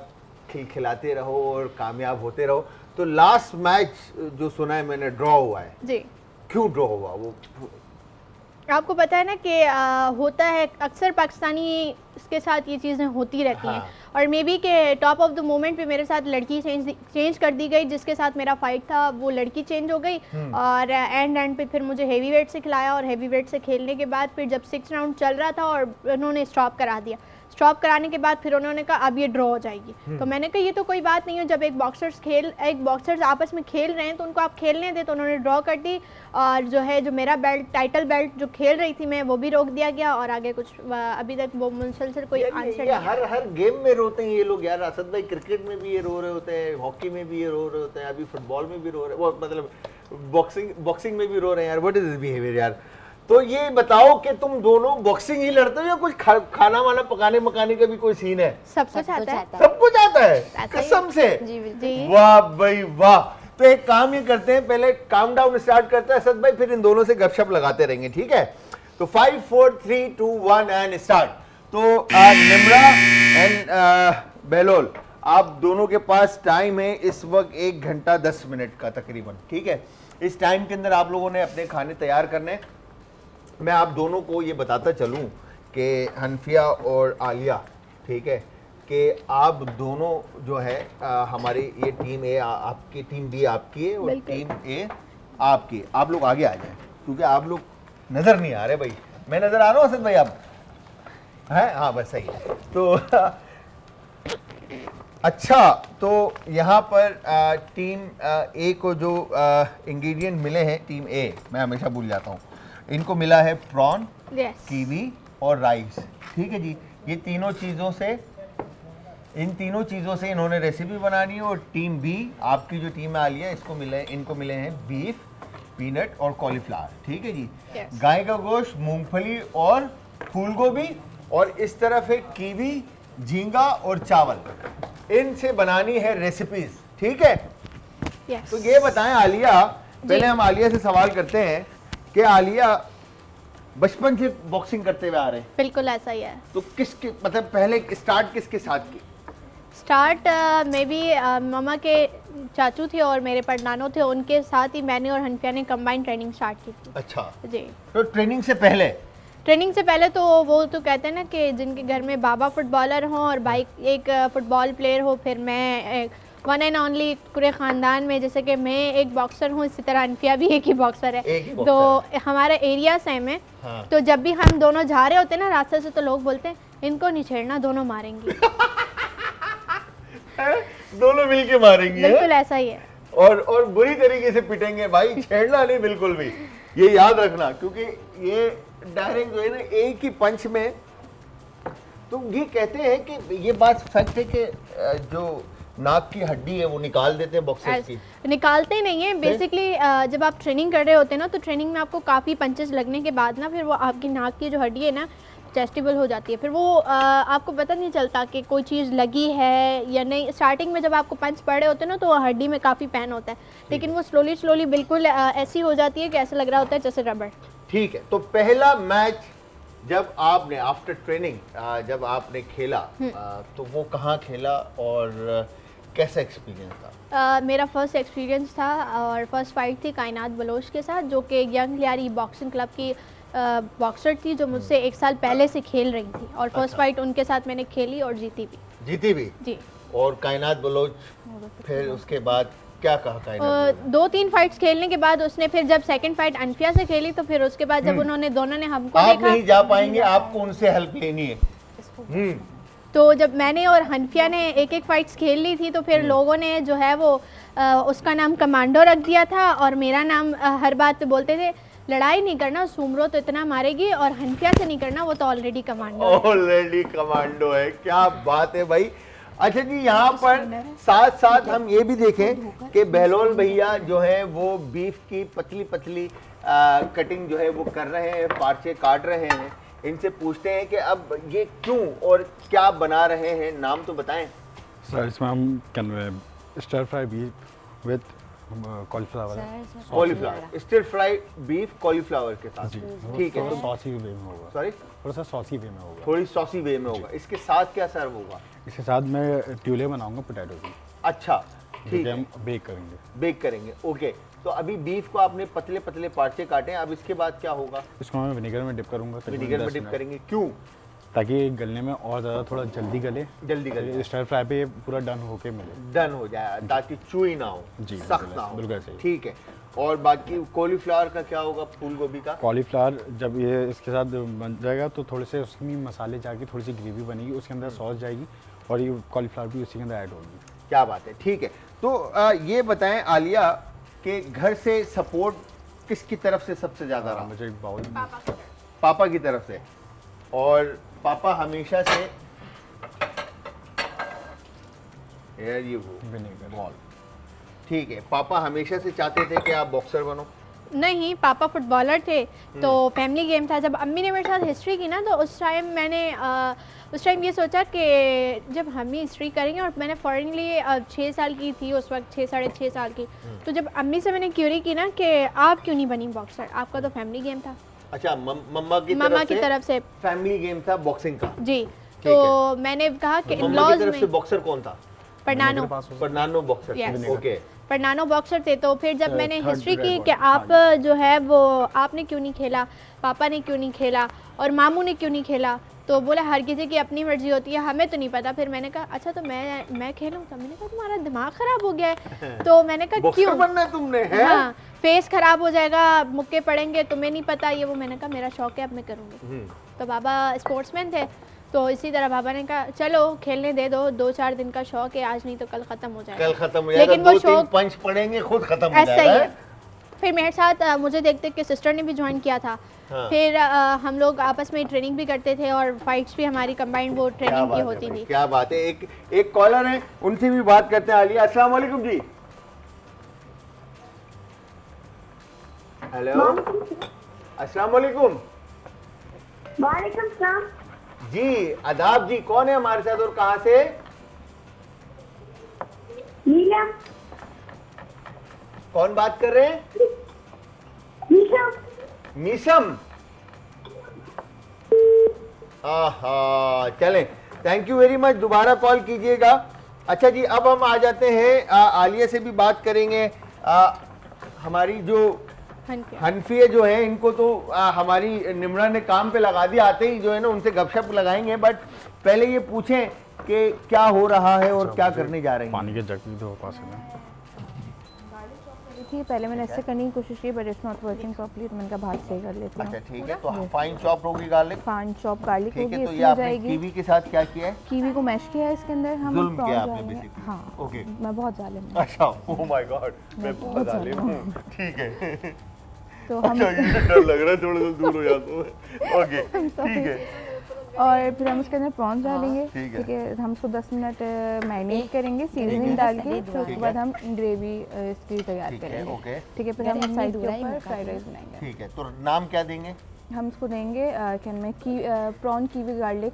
खिलखिलाते रहो और कामयाब होते रहो। तो लास्ट मैच जो सुना है मैंने ड्रॉ हुआ है
जी,
क्यों ड्रॉ हुआ? वो
आपको पता है ना कि होता है अक्सर पाकिस्तानी के साथ ये चीज़ें होती रहती हैं। और मे बी के टॉप ऑफ द मोमेंट पे मेरे साथ लड़की चेंज कर दी गई, जिसके साथ मेरा फाइट था वो लड़की चेंज हो गई और एंड पे फिर मुझे हेवी वेट से खिलाया और हेवी वेट से खेलने के बाद फिर जब 6 राउंड चल रहा था और उन्होंने स्टॉप करा दिया। स्टॉप कराने के बाद फिर उन्होंने कहा अब ये ड्रॉ हो जाएगी। तो मैंने कहा ये तो कोई बात नहीं है, जब एक बॉक्सर्स आपस में खेल रहे हैं तो उनको आप खेलने दें। तो उन्होंने ड्रॉ कर दी और जो मेरा बेल्ट टाइटल बेल्ट जो खेल रही थी मैं वो भी रोक दिया गया और आगे कुछ अभी तक वो मुसलसल कोई आंसर नहीं।
हर गेम में रोते हैं ये लोग यार। असद भाई क्रिकेट में भी ये रो रहे होते हैं, हॉकी में भी ये रो रहे होते हैं, अभी फुटबॉल में भी रो रहे हैं, वो मतलब बॉक्सिंग में भी रो रहे हैं यार। व्हाट इज दिस बिहेवियर यार? तो ये बताओ कि तुम दोनों बॉक्सिंग ही लड़ते हो या कुछ खाना वाना पकाने मकाने का भी कोई सीन है?
सब कुछ आता है।
सब कुछ आता है कसम से?
जी
वाह भाई वाह। तो एक काम ये करते हैं, पहले काम डाउन स्टार्ट करते हैं असद भाई, फिर इन दोनों से गपशप लगाते रहेंगे, ठीक है? तो 5 4 3 2 1 एंड स्टार्ट। तो निम्रा एंड बेलोल आप दोनों के पास टाइम है इस वक्त 1 घंटा 10 मिनट का तकरीबन, ठीक है? इस टाइम के अंदर आप लोगों ने अपने खाने तैयार करने। मैं आप दोनों को ये बताता चलूं कि हनफिया और आलिया, ठीक है, कि आप दोनों जो है हमारी ये टीम ए आपकी, टीम बी आपकी है और टीम ए आपकी। आप लोग आगे आ जाएं क्योंकि आप लोग नज़र नहीं आ रहे भाई। मैं नज़र आ रहा हूँ असद भाई? आप हैं? हाँ बस सही है। तो अच्छा, तो यहाँ पर टीम ए को जो इंग्रेडिएंट मिले हैं, टीम ए मैं हमेशा भूल जाता हूँ, इनको मिला है प्रॉन, कीवी और राइस, ठीक है जी। ये तीनों चीज़ों से, इन तीनों चीज़ों से इन्होंने रेसिपी बनानी है। और टीम बी आपकी जो टीम में आ लिया इनको मिले हैं बीफ, पीनट और कॉलीफ्लावर, ठीक है जी। गाय का गोश्त, मूंगफली और फूल गोभी, और इस तरफ है कीवी, झींगा और चावल। इनसे बनानी है रेसिपीज, ठीक है? तो ये बताएं आलिया, पहले हम आलिया से सवाल करते हैं कि आलिया बचपन से बॉक्सिंग करते हुए आ रहे हैं,
बिल्कुल ऐसा ही है।
तो किसके मतलब पहले स्टार्ट किसके साथ की?
स्टार्ट में भी मामा के चाचू थे और मेरे परनानो थे, उनके साथ ही मैंने और हनफिया ने कंबाइंड ट्रेनिंग स्टार्ट की थी।
अच्छा,
जी।
तो ट्रेनिंग से पहले
तो वो तो कहते हैं ना कि जिनके घर में बाबा फुटबॉलर हों और भाई एक फुटबॉल प्लेयर हो, फिर मैं वन एंड ओनली पूरे ख़ानदान में, जैसे कि मैं एक बॉक्सर हूँ, इसी तरह अनफिया भी एक ही बॉक्सर है।
एक ही
तो
बॉक्सर
हमारा एरिया सेम है।
हाँ।
तो जब भी हम दोनों जा रहे होते हैं ना रास्ते से, तो लोग बोलते हैं इनको नहीं छेड़ना, दोनों मारेंगे।
दोनों मिलके मारेंगे,
बिल्कुल ऐसा ही है।
और बुरी तरीके से पिटेंगे भाई, छेड़ना नहीं बिल्कुल भी, ये याद रखना, क्योंकि ये डायरेक्ट जो है ना एक ही पंच में। तो ये कहते हैं कि ये बात फैक्ट है कि जो नाक की हड्डी है वो निकाल देते हैं बॉक्सर्स की।
निकालते नहीं है बेसिकली। जब आप ट्रेनिंग कर रहे होते हैं ना, तो ट्रेनिंग में आपको काफ़ी पंचेस लगने के बाद ना, फिर वो आपकी नाक की जो हड्डी है ना टेस्टेबल हो जाती है। फिर वो आपको पता नहीं चलता कि कोई चीज़ लगी है या नहीं। स्टार्टिंग में जब आपको पंच पड़ रहे होते हैं ना, तो हड्डी में काफ़ी पेन होता है, लेकिन वो स्लोली बिल्कुल ऐसी हो जाती है कि ऐसा लग रहा होता है जैसे रबड़।
ठीक है, तो पहला मैच जब आपने आफ्टर ट्रेनिंग जब आपने खेला, तो वो कहाँ खेला और कैसा एक्सपीरियंस था?
मेरा फर्स्ट एक्सपीरियंस था और फर्स्ट फाइट थी कायनात बलोच के साथ, जो कि यंग लियारी बॉक्सिंग क्लब की बॉक्सर थी, जो मुझसे 1 साल पहले से खेल रही थी। और फर्स्ट फाइट उनके साथ मैंने खेली और जीती भी।
जी। और कायनात बलोच, फिर उसके बाद क्या कहा कायनात?
2-3 फाइट्स खेलने के बाद उसने फिर जब सेकंड फाइट अनफिया से खेली, तो फिर उसके बाद जब उन्होंने दोनों ने हमको
आप
देखा,
नहीं जा पाएंगे, आपको उनसे हेल्प लेनी है।
तो जब मैंने और हनफिया ने एक फाइट्स खेल ली थी, तो फिर लोगों ने जो है वो उसका नाम कमांडो रख दिया था और मेरा नाम हर बात पे बोलते थे, लड़ाई नहीं करना, सुमरो तो इतना मारेगी, और हनफिया से नहीं करना, वो तो ऑलरेडी
कमांडो है। क्या बात है भाई। अच्छा जी, यहाँ पर साथ साथ हम ये भी देखें कि बहलोल भैया जो है वो बीफ की पतली पतली कटिंग जो है वो कर रहे हैं, पार्चे काट रहे हैं। इनसे पूछते हैं कि अब ये क्यों और क्या बना रहे हैं, नाम तो बताएं
सर। इसमें हम stir fry beef with cauliflower
stir fry beef cauliflower के साथ। ठीक है, तो
सॉसी वे में होगा।
सॉरी,
थोड़ा सा सॉसी वे में होगा।
थोड़ी सॉसी वे में होगा। इसके साथ क्या सर्व होगा?
इसके साथ मैं ट्यूले बनाऊंगा पोटैटो की।
अच्छा, ठीक है,
हम बेक करेंगे।
ओके, तो अभी बीफ को आपने पतले पतले पार्चे काटे हैं, अब इसके बाद क्या होगा?
इसको मैं विनेगर में डिप करूंगा।
विनेगर में डिप करेंगे, क्यों?
ताकि गलने में और ज़्यादा थोड़ा जल्दी गले। स्टर फ्राई पे पूरा डन होके मिले,
डन हो जाए, ताकि चुई ना हो,
जी,
सख्त ना हो।
बिल्कुल सही।
ठीक है, और बाकी कॉलीफ्लावर का क्या होगा, फूल गोभी का?
कॉलीफ्लावर जब ये इसके साथ बन जाएगा, तो थोड़े से उसमें मसाले जाके थोड़ी सी ग्रेवी बनेगी, उसके अंदर सॉस जाएगी और ये कॉलीफ्लावर भी उसी के अंदर ऐड होगी।
क्या बात है। ठीक है, तो ये बताएं आलिया कि घर से सपोर्ट किसकी तरफ से सबसे ज्यादा रहा?
मुझे एक बाउल,
पापा की तरफ से। और पापा हमेशा से यार ये वो
विनेगर।
ठीक है, पापा हमेशा से चाहते थे कि आप बॉक्सर बनो?
नहीं, पापा फुटबॉलर थे, तो फैमिली गेम था। जब अम्मी ने मेरे साथ हिस्ट्री की ना, तो उस टाइम ये सोचा कि जब हम ही हिस्ट्री करेंगे, और मैंने फॉरेनली 6 साल की थी उस वक्त, 6-6.5 साल की। तो जब अम्मी से मैंने क्यूरी की ना कि आप क्यों नहीं बनी बॉक्सर, आपका तो फैमिली गेम था।
अच्छा, मम्मा की तरफ से फैमिली गेम था बॉक्सिंग का?
जी। तो मैंने कहा कि
इन-लॉज में बॉक्सर कौन था?
परनानो
बॉक्सर। ओके,
परनानो बॉक्सर थे। तो फिर जब मैंने हिस्ट्री की कि आप जो है वो आपने क्यों नहीं खेला, पापा ने क्यों नहीं खेला और मामू ने क्यों नहीं खेला, तो बोला हर किसी की अपनी मर्जी होती है, हमें तो नहीं पता। फिर मैंने कहा अच्छा तो मैं खेलूँ? तो मैंने कहा तुम्हारा दिमाग खराब हो गया है। तो मैंने कहा क्यों
बनना है तुमने है?
हाँ, फेस खराब हो जाएगा, मुक्के पड़ेंगे, तुम्हें नहीं पता ये वो। मैंने कहा मेरा शौक है, अब मैं करूँगी। तो बाबा स्पोर्ट्समैन थे, तो इसी तरह बाबा ने कहा चलो खेलने दे दो, 2-4 दिन का शौक है, आज नहीं तो कल खत्म हो जाएगा। लेकिन वो शौक
पंच पड़ेंगे, खुद खत्म हो
ऐसा ही है। फिर मेरे साथ मुझे देखते कि सिस्टर ने भी ज्वाइन किया था। हाँ। फिर हम लोग आपस में ट्रेनिंग भी करते थे और फाइट्स भी हमारी कंबाइंड वो ट्रेनिंग की होती थी।
क्या बात है। एक कॉलर है, उनसे भी बात करते हैं। आलिया, अस्सलाम वालेकुम जी। हेलो, अस्सलाम वालेकुम।
वालेकुम सलाम
जी, आदाब जी। कौन है हमारे साथ और कहां से?
नीलम।
कौन बात कर रहे हैं?
नीलम।
मीशम। हाँ चलें, थैंक यू वेरी मच, दोबारा कॉल कीजिएगा। अच्छा जी, अब हम आ जाते हैं आलिया से भी बात करेंगे। हमारी जो हनफिया जो है, इनको तो हमारी निम्रा ने काम पे लगा दिया, आते ही जो है ना उनसे गपशप लगाएंगे, बट पहले ये पूछें कि क्या हो रहा है और क्या करने जा रहे हैं।
पानी के जग भी दो पास में
थी, पहले मैंने ऐसे करने की कोशिश की but it's not working properly, तो मैंने कहा बाहर से कर लेती हूँ।
अच्छा ठीक है, तो फाइन चॉप होगी गार्लिक,
फाइन चॉप गार्लिक
ठीक
होगी,
है। तो ये
इसमें
आपने
जाएगी
कीवी के साथ क्या किया है?
कीवी को मैश किया है इसके अंदर, हम
जुल्म
प्रॉन्स
किया आपने
डालेंगे।
basically।
हाँ
ओके।
मैं बहुत जालिम हूँ।
अच्छा, ओह माय गॉड, मैं बहुत
बहुत
जालिम
जालिम
हूँ, ठीक है।
तो हम
अच्छा, ये डर लग रहा है, थोड़ा सा दूर हो जाता हूँ। ओके ठीक है,
और फिर हम उसके अंदर प्रॉन्स डालेंगे,
ठीक है।
ठीक है। हम उसको 10 मिनट मैरिनेट करेंगे सीजनिंग डाल के, फिर उसके बाद हम ग्रेवी इसकी तैयार
ठीक है,
करेंगे,
ओके
ठीक है। फिर हम साइड के ऊपर फ्राइड राइस बनाएंगे।
ठीक है। तो नाम क्या देंगे?
हम इसको देंगे क्या मैं प्रॉन कीवी गार्लिक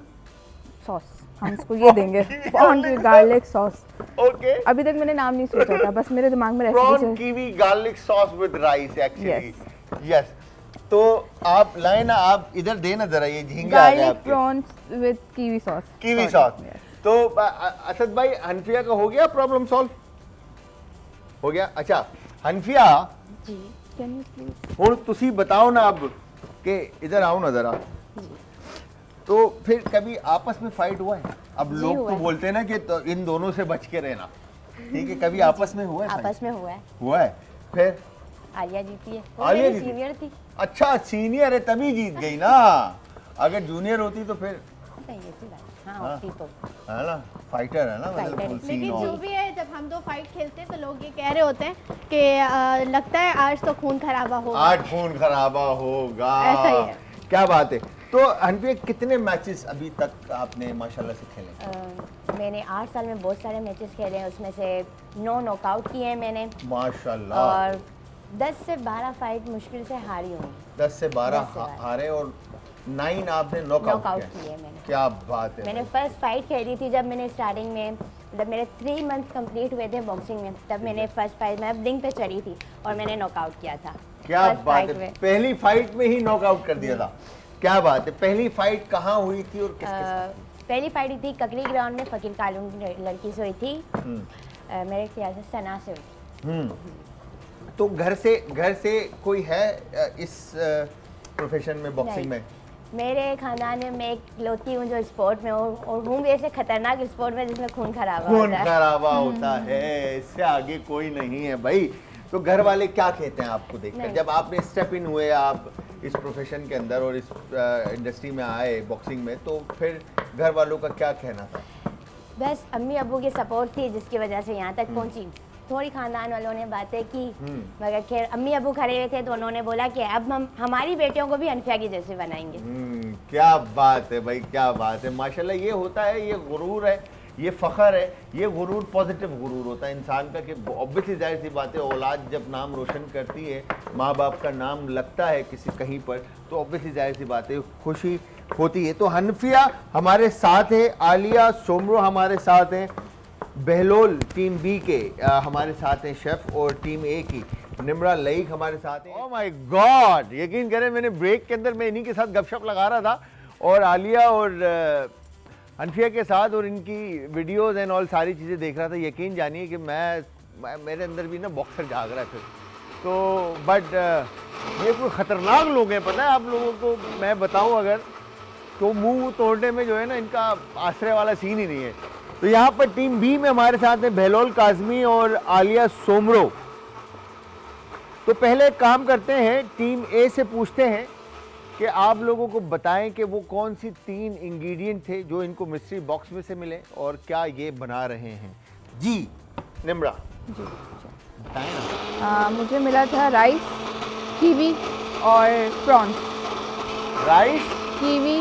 सॉस, हम इसको ये देंगे, प्रॉन की गार्लिक सॉस।
ओके,
अभी तक मैंने नाम नहीं सोचा था, बस मेरे दिमाग में
prawn
recipe
kiwi garlic sauce with rice actually. Yes, तो आप लाए ना, आप इधर देना जरा, ये झींगे आ गए
गार्लिक
आपके।
Prawns with kiwi sauce,
kiwi sauce. तो असद भाई, हनफिया का हो गया प्रॉब्लम सॉल्व? हो गया। अच्छा हनफिया,
कैन यू प्लीज
हुण तुसी बताओ ना अब कि इधर आओ ना जरा, तो फिर कभी आपस में फाइट हुआ है? अब लोग तो बोलते हैं ना कि तो इन दोनों से बच के रहना, ठीक है, कभी आपस में हुआ है?
आपस में हुआ है।
हुआ है, फिर
आलिया जीती है,
आलिया
वो
जीती?
सीनियर थी।
अच्छा सीनियर है तभी जीत गई ना, अगर जूनियर होती तो फिर,
सही है, सी बात। हाँ,
हाँ।
होती तो।
है ना, फाइटर है ना, मतलब
फाइटर।
full scene
लेकिन
on।
जो भी है, जब हम दो फाइट खेलते हैं तो लोग ये कह रहे होते हैं कि लगता है आज तो खून खराबा होगा।
आज खून खराबा होगा,
ऐसा ही है।
क्या बात है। तो हनफिया, कितने मैचेस अभी तक आपने माशाल्लाह से खेले?
मैंने 8 साल में बहुत सारे मैचेस खेले हैं, उसमें से 9 नॉकआउट किए हैं मैंने,
माशाल्लाह।
और 10 से 12 फाइट मुश्किल से हारी हूँ।
10 से 12
10 से 12
हारे और 9 आपने नॉकआउट
नॉकआउट
किए।
किए मैंने।
क्या बात है।
मैंने फर्स्ट फाइट खेली थी जब मैंने स्टार्टिंग में, जब मेरे 3 मंथ कंप्लीट हुए थे बॉक्सिंग में, तब मैंने फर्स्ट फाइट में रिंग पे चढ़ी थी और मैंने नॉकआउट किया था।
क्या
फर्स्ट
बात
फाइट
है,
में।
पहली फाइट में ही नॉकआउट कर दिया था। क्या बात है। पहली फाइट कहाँ हुई थी और किसके साथ?
पहली फाइट थी ककरी ग्राउंड में, फकीर कालून की लड़की से हुई थी। मेरे ख्याल से सना से हुई थी।
तो घर से कोई है इस प्रोफेशन में, बॉक्सिंग
नहीं।
में?
मेरे खानदान में मैं एक लौती हूँ जो स्पोर्ट में हूँ, और हूँ भी ऐसे खतरनाक स्पोर्ट में जिसमें खून खराबा
खून
होता है।
खराबा होता है, इससे आगे कोई नहीं है भाई। तो घर वाले क्या कहते हैं आपको देखकर,
नहीं।
जब आपने स्टेप इन हुए आप इस प्रोफेशन के अंदर और इस इंडस्ट्री में आए बॉक्सिंग में, तो फिर घर वालों का क्या कहना था?
बस अम्मी अबू की सपोर्ट थी जिसकी वजह से यहाँ तक पहुँची। थोड़ी खानदान वालों ने बातें की, मगर खैर अम्मी अबू खड़े हुए थे तो उन्होंने बोला कि अब हम हमारी बेटियों को भी हनफिया की जैसे बनाएंगे।
क्या बात है भाई, क्या बात है। माशाल्लाह, ये होता है, ये गुरूर है, ये फ़ख्र है, ये गुरूर पॉजिटिव गुरूर होता है इंसान का, कि ऑब्वियसली जाहिर सी बात है, औलाद जब नाम रोशन करती है, माँ बाप का नाम लगता है किसी कहीं पर, तो ऑब्वियसली जाहिर सी बात है खुशी होती है। तो हनफिया हमारे साथ है, आलिया सोमरो हमारे साथ हैं, बहलोल टीम बी के हमारे साथ हैं शेफ, और टीम ए की निम्रा लईक हमारे साथ हैं। ओह माय गॉड, यकीन करें मैंने ब्रेक के अंदर मैं इन्हीं के साथ गपशप लगा रहा था, और आलिया और हनफिया के साथ, और इनकी वीडियोस एंड ऑल सारी चीज़ें देख रहा था। यकीन जानिए कि मेरे अंदर भी ना बॉक्सर जाग रहा है फिर तो, बट ये कोई ख़तरनाक लोग हैं, पता है आप लोगों को मैं बताऊं अगर, तो मुंह तोड़ने में जो है ना इनका आश्रय वाला सीन ही नहीं है। तो यहाँ पर टीम बी में हमारे साथ हैं बहलोल काजमी और आलिया सोमरो। तो पहले एक काम करते हैं, टीम ए से पूछते हैं कि आप लोगों को बताएं कि वो कौन सी 3 इंग्रेडिएंट थे जो इनको मिस्ट्री बॉक्स में से मिले और क्या ये बना रहे हैं। जी निम्रा
जी
बताएं ना।
मुझे मिला था राइस, कीवी और prawns.
Rice,
kiwi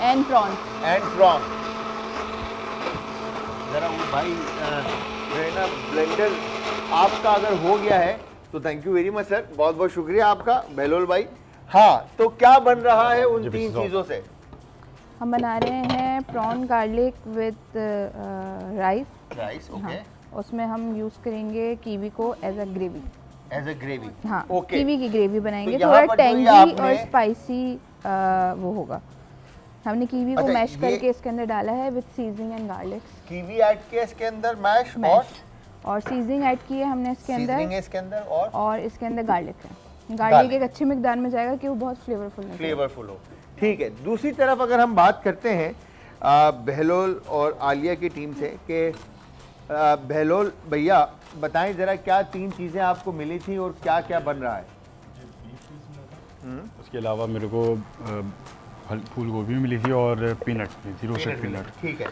and prawn. जरा वो भाई जो है ना ब्लेंडर आपका अगर हो गया है तो thank you very much sir, बहुत बहुत शुक्रिया आपका बहलोल भाई। हाँ, तो क्या बन रहा है उन 3 चीज़ों से?
हम बना रहे हैं prawn garlic with rice.
Okay.
हाँ, उसमें हम यूज़ करेंगे कीवी को as a gravy.
As a gravy.
हाँ,
ओके।
कीवी की ग्रेवी बनाएंगे,
तो यहाँ
थोड़ा
पर जो ये
टेंगी
आपने-
और स्पाइसी वो होगा। हमने कीवी को
अच्छा,
मैश
ये-
करके इसके अंदर डाला है with seasoning and garlic.
Kiwi add किया इसके अंदर, मैश
और सीजनिंग ऐड की है हमने इसके
सीजनिंग
अंदर,
है इसके अंदर, और
इसके अंदर गार्लिक है।
Garlic।
गार्लिक एक अच्छी मिकदार में जाएगा कि वो बहुत फ्लेवरफुल है।
फ्लेवरफुल हो। ठीक है, दूसरी तरफ अगर हम बात करते हैं बहलोल और आलिया की टीम से कि बहलोल भैया बताएं ज़रा क्या 3 चीज़ें आपको मिली थी और क्या क्या बन रहा है?
उसके अलावा मेरे को फूल गोभी भी मिली थी और पीनट मिली थी, रोस्टेड पीनट।
ठीक है,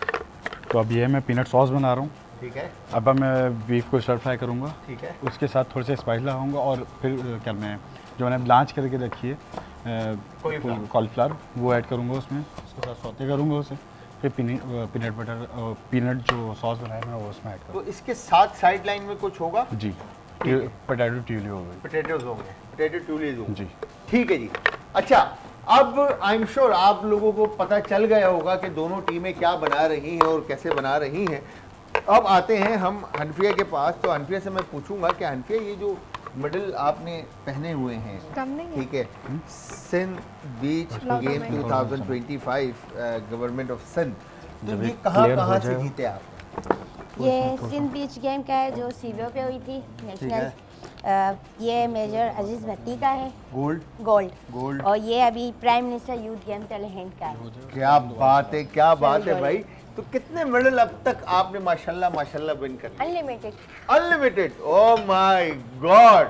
तो अब ये मैं पीनट सॉस बना रहा हूँ।
ठीक है,
अब मैं बीफ को स्टर फ्राई करूँगा,
ठीक है,
उसके साथ थोड़े से स्पाइस लगाऊंगा और फिर क्या मैं जो मैंने ब्लांच करके रखी है कॉलीफ्लावर वो ऐड करूँगा उसमें, उसके साथ सौते करूँगा उसे, फिर पीनट बटर पीनट जो सॉस बनाया मैं वो उसमें ऐड
तो इसके साथ साइड लाइन में कुछ होगा?
करूँगा जी। पोटैटो ट्यूली हो गई।
पोटैटोज होंगे, पोटैटो ट्यूलीज होंगे।
जी।
ठीक है जी। अच्छा, अब आई एम श्योर आप लोगों को पता चल गया होगा कि दोनों टीमें क्या बना रही हैं और कैसे बना रही हैं। अब आते हैं हम हनफिया के पास। तो हनफिया से मैं पूछूंगा कि हनफिया ये जो मेडल आपने पहने हुए हैं,
कम नहीं है।
ठीक है, सिंध बीच गेम 2025 गवर्नमेंट ऑफ सिंध, तो
जब
ये
ये
कहाँ
clear
कहाँ
हो
से
जाएगा।
जीते आप?
ये सिंध बीच गेम का है जो सीवियो पे हुई थी नेशनल। ये मेजर अजीज भट्टी का है,
गोल्ड,
गोल्ड।
गोल्ड।
और ये अभी prime minister youth game talent का है।
क्या बात है, क्या बात है
गोल्ड।
भाई। तो कितने मेडल अब तक आपने माशाल्लाह माशाल्लाह विन कर लिए?
Unlimited
unlimited. Oh my God,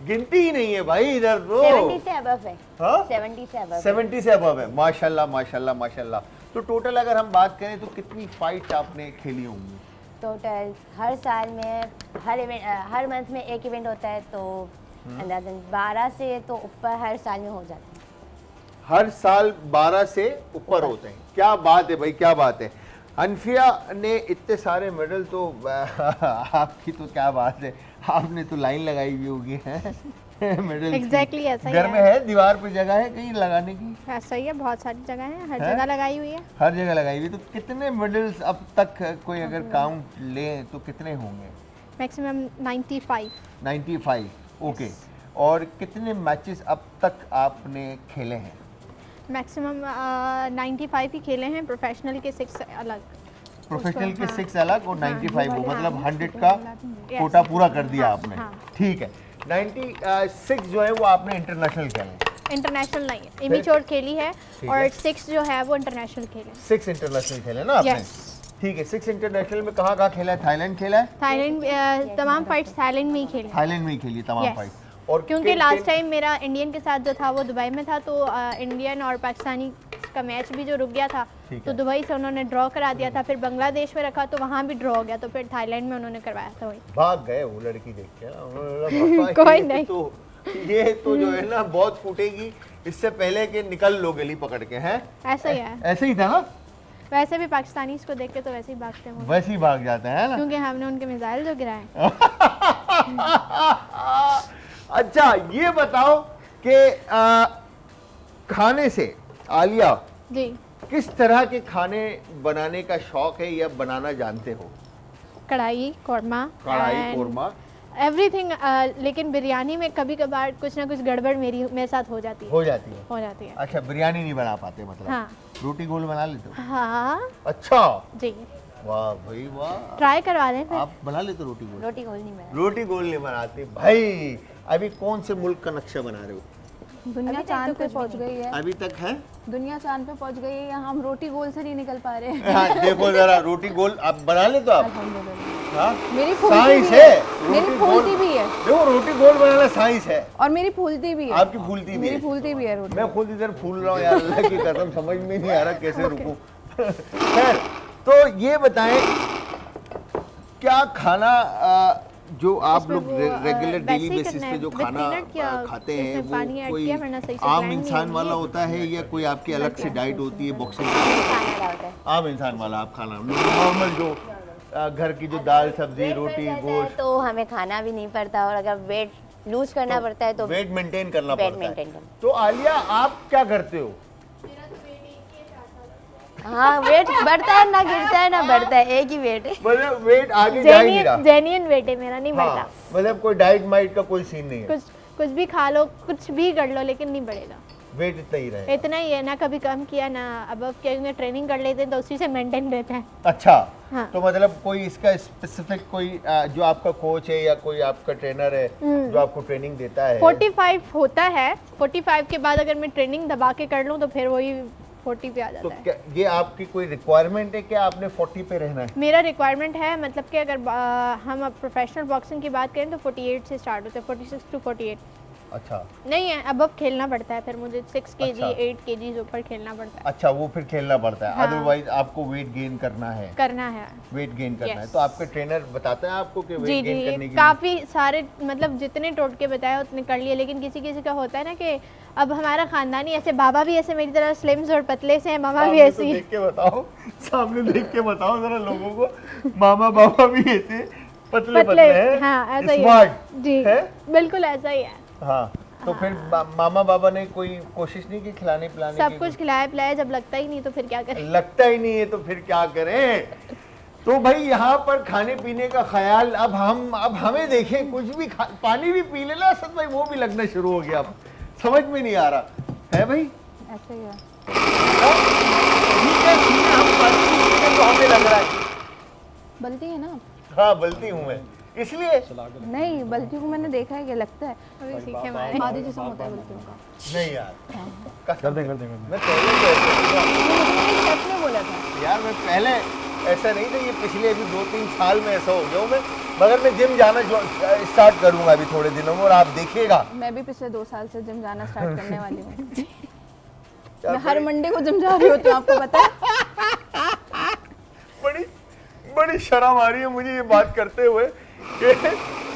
गिनती ही नहीं है भाई इधर तो।
70 से अबव है।
हाँ?
70 से अबव
70 से अबव है, माशाल्लाह माशाल्लाह माशाल्लाह। तो टोटल अगर हम बात करें तो कितनी फाइट आपने खेली होंगी?
टोटल हर साल में हर मंथ में एक इवेंट होता है, तो अंदाजन 12 से तो ऊपर हर साल में हो जाते हैं।
हर साल 12 से ऊपर होते हैं। क्या बात है भाई, क्या बात है। अनफिया ने इतने सारे मेडल, तो आपकी तो क्या बात है, आपने तो लाइन लगाई हुई होगी है मेडल की।
Exactly ऐसा ही
घर
है।
में है, दीवार पे जगह है कहीं लगाने की?
ऐसा ही है, बहुत सारी जगह है, हर
है?
जगह लगाई हुई है।
हर जगह लगाई हुई। तो कितने मेडल्स अब तक कोई अगर काउंट लें तो कितने होंगे?
मैक्सिमम 95।
95, ओके। और कितने मैचेस अब तक आपने खेले हैं?
मैक्सिमम 95 ही खेले हैं, प्रोफेशनल के 6 अलग।
प्रोफेशनल के
हाँ।
6 अलग और 95 वो,
हाँ।
मतलब 100 का
Yes.
कोटा पूरा कर दिया
हाँ,
आपने।
हाँ।
ठीक है। 96 जो है वो आपने इंटरनेशनल खेले?
इंटरनेशनल नहीं, इमेच्योर खेली है,
ठीक
और
है।
6 जो है वो इंटरनेशनल खेले।
6 इंटरनेशनल खेले ना आपने?
Yes.
ठीक है। 6 इंटरनेशनल में कहाँ कहाँ खेला है? थाईलैंड खेला है?
थाईलैंड, तमाम फाइट्स थाईलैंड में ही खेली।
थाईलैंड में ही खेली तमाम
Yes.
फाइट। और
क्योंकि लास्ट टाइम मेरा इंडियन के साथ जो था वो दुबई में था, तो इंडियन और पाकिस्तानी का मैच भी जो रुक गया था,
ठीक
तो
है।
दुबई से उन्होंने ड्रॉ करा दिया था। फिर बांग्लादेश में रखा तो वहाँ भी ड्रॉ हो गया, तो फिर थाईलैंड में उन्होंने करवाया था वही।
भाग गए वो लड़की देख के ना, उन्होंने बोला, "पापा,
कोई
ये
नहीं।
तो ये तो जो है ना बहुत फूटेगी, इससे पहले कि निकल लो गली पकड़ के हैं।"
ऐसा ही है।
ऐसे ही था ना?
वैसे भी पाकिस्तानी इसको देख के तो वैसे ही भागते हैं वो,
वैसे ही भाग जाते हैं ना।
क्योंकि हमने उनके मिसाइल जो गिराए।
अच्छा, ये बताओ कि खाने से आलिया
जी,
किस तरह के खाने बनाने का शौक है या बनाना जानते हो?
कढ़ाई कौरमा,
कढ़ाई कोरमा,
एवरीथिंग। लेकिन बिरयानी में कभी कभार कुछ ना कुछ गड़बड़ मेरे साथ हो जाती है।
हो जाती है।
हो जाती है।
अच्छा, बिरयानी नहीं बना पाते मतलब?
हाँ।
रोटी गोल बना लेते हो?
हाँ
अच्छा,
जी,
वाह भाई वाह।
ट्राई करवा दें फिर।
आप बना लेते हो रोटी गोल?
रोटी गोल नहीं बना।
रोटी गोल नहीं बनाते भाई। अभी कौन से मुल्क का नक्शा बना रहे हो?
दुनिया
अभी तक
चांद
तो
पे
कुछ भी
पहुंच गई है।
अभी तक है?
दुनिया चांद पे पहुंच गई है, यहाँ हम रोटी गोल से नहीं निकल पा रहे हैं।
हाँ, देखो जरा, रोटी गोल आप बना लेते हो आप?
अल्हम्दुलिल्लाह।
हाँ?
मेरी फूलती
साइंस
भी
है।
है, मेरी
रोटी
फूलती
गोल-
भी है,
देखो, रोटी गोल बनाना साइंस है।
और मेरी फूलती भी है।
आपकी फूलती भी
मेरी
है।
फूलती भी है रोटी।
मैं खुद इधर फूल रहा हूँ यार, अल्लाह की कसम, समझ में नहीं आ रहा कैसे रुकूं। खैर, तो ये बताएं, क्या खाना जो आप
इसमें
लोग
वो,
रेगुलर
वैसे
डेली
ही
बेसिस
करना
पे
है,
जो
with
खाना
peanut या
खाते हैं
इसमें
वो
पानी ऐड
कोई
किया वरना सही से
आम
blend नहीं
इंसान वाला
होगी।
होता है या कोई आपकी अलग से डाइट होती है बॉक्सिंग?
खाना होता है
आम इंसान वाला आप खाना नॉर्मल जो घर की जो दाल सब्जी रोटी गोश्त,
तो हमें खाना भी नहीं पड़ता, और अगर वेट लूज करना पड़ता है तो
वेट मेंटेन करना
वेट
पड़ता है।
मेंटेन करना।
तो आलिया, आप क्या करते हो?
हाँ, वेट बढ़ता है ना, गिरता है ना बढ़ता है, एक ही वेट है।
मतलब वेट आगे जा ही नहीं रहा।
जेन्युइन वेट है मेरा, नहीं बढ़ता।
हाँ, मतलब कोई डाइट माइट का कोई सीन नहीं है।
कुछ भी खा लो, कुछ भी कर लो, लेकिन नहीं बढ़ेगा।
वेट इतना ही रहेगा।
इतना ही है ना, कभी कम किया ना अबव किया, क्योंकि ट्रेनिंग कर लेते हैं तो उसी से मेंटेन रहता है।
अच्छा
हाँ।
तो मतलब कोई इसका स्पेसिफिक कोई जो आपका कोच है या कोई आपका ट्रेनर है जो आपको ट्रेनिंग देता है?
45 होता है, 45 के बाद अगर मैं ट्रेनिंग दबा के कर लूँ तो फिर वही 40 पे आ
तो
जाता है।
क्या ये आपकी कोई रिक्वायरमेंट है कि आपने 40 पे रहना है?
मेरा रिक्वायरमेंट है, मतलब कि अगर हम प्रोफेशनल बॉक्सिंग की बात करें तो 48 से स्टार्ट होता है, 46 टू 48।
अच्छा
नहीं है, अबव खेलना पड़ता है, फिर मुझे 6 kg
अच्छा।
8 kg ऊपर खेलना पड़ता है।
अच्छा वो फिर खेलना पड़ता है,
हाँ।
अदरवाइज आपको वेट गेन करना है।
करना है
वेट गेन करना है
Yes.
तो आपका ट्रेनर बताता है आपको कि
जी
वेट गेन करने
जी,
के लिए?
काफ़ी सारे मतलब जितने टोटके बताए उतने कर लिए, लेकिन किसी किसी का होता है ना कि अब हमारा खानदानी ऐसे, बाबा भी ऐसे मेरी तरह स्लिम्स और पतले से हैं, मामा भी
सामने
ऐसे
तो
ही।
देख के बताओ, सामने देख के बताओ जरा लोगों को, मामा बाबा भी ऐसे पतले
पतले
हैं,
हाँ ऐसा ही
स्मार्ट
है जी,
है?
बिल्कुल ऐसा ही है।
हाँ तो फिर मामा बाबा ने कोई कोशिश नहीं की खिलाने पिलाने
सब
की?
कुछ खिलाया पिलाया, जब लगता ही नहीं तो फिर क्या करें।
लगता ही नहीं है तो फिर क्या करें? तो भाई यहाँ पर खाने पीने का ख्याल अब हमें देखें, कुछ भी पानी भी पी लेना सच भाई वो भी लगना शुरू हो गया, अब समझ में नहीं आ रहा है भाई।
ऐसा ही है।
ठीक है सुनिए, हम पानी पीते हैं तो हमें लग रहा है
बल्टी है ना?
हाँ बल्ती हूँ मैं, इसलिए
नहीं, बल्टी को मैंने देखा है कि लगता है
अभी सीखे हमारे।
आधी जिसम होता है बल्टियों का।
नहीं यार
कर दें कर दें
मैं पहले तो ऐसा
ये शेफ ने बोला था।
यार मैं पहले ऐसा नहीं था, ये पिछले अभी 2-3 साल में ऐसा हो गया हूँ मैं, मगर मैं जिम जाना स्टार्ट करूंगा अभी थोड़े दिनों में और आप देखिएगा।
मैं भी पिछले 2 साल से जिम जाना स्टार्ट करने वाली हूँ।
क्या
मैं हर मंडे को जिम जा रही होती हूँ, आपको पता है?
बड़ी बड़ी शर्म आ रही है मुझे ये बात करते हुए कि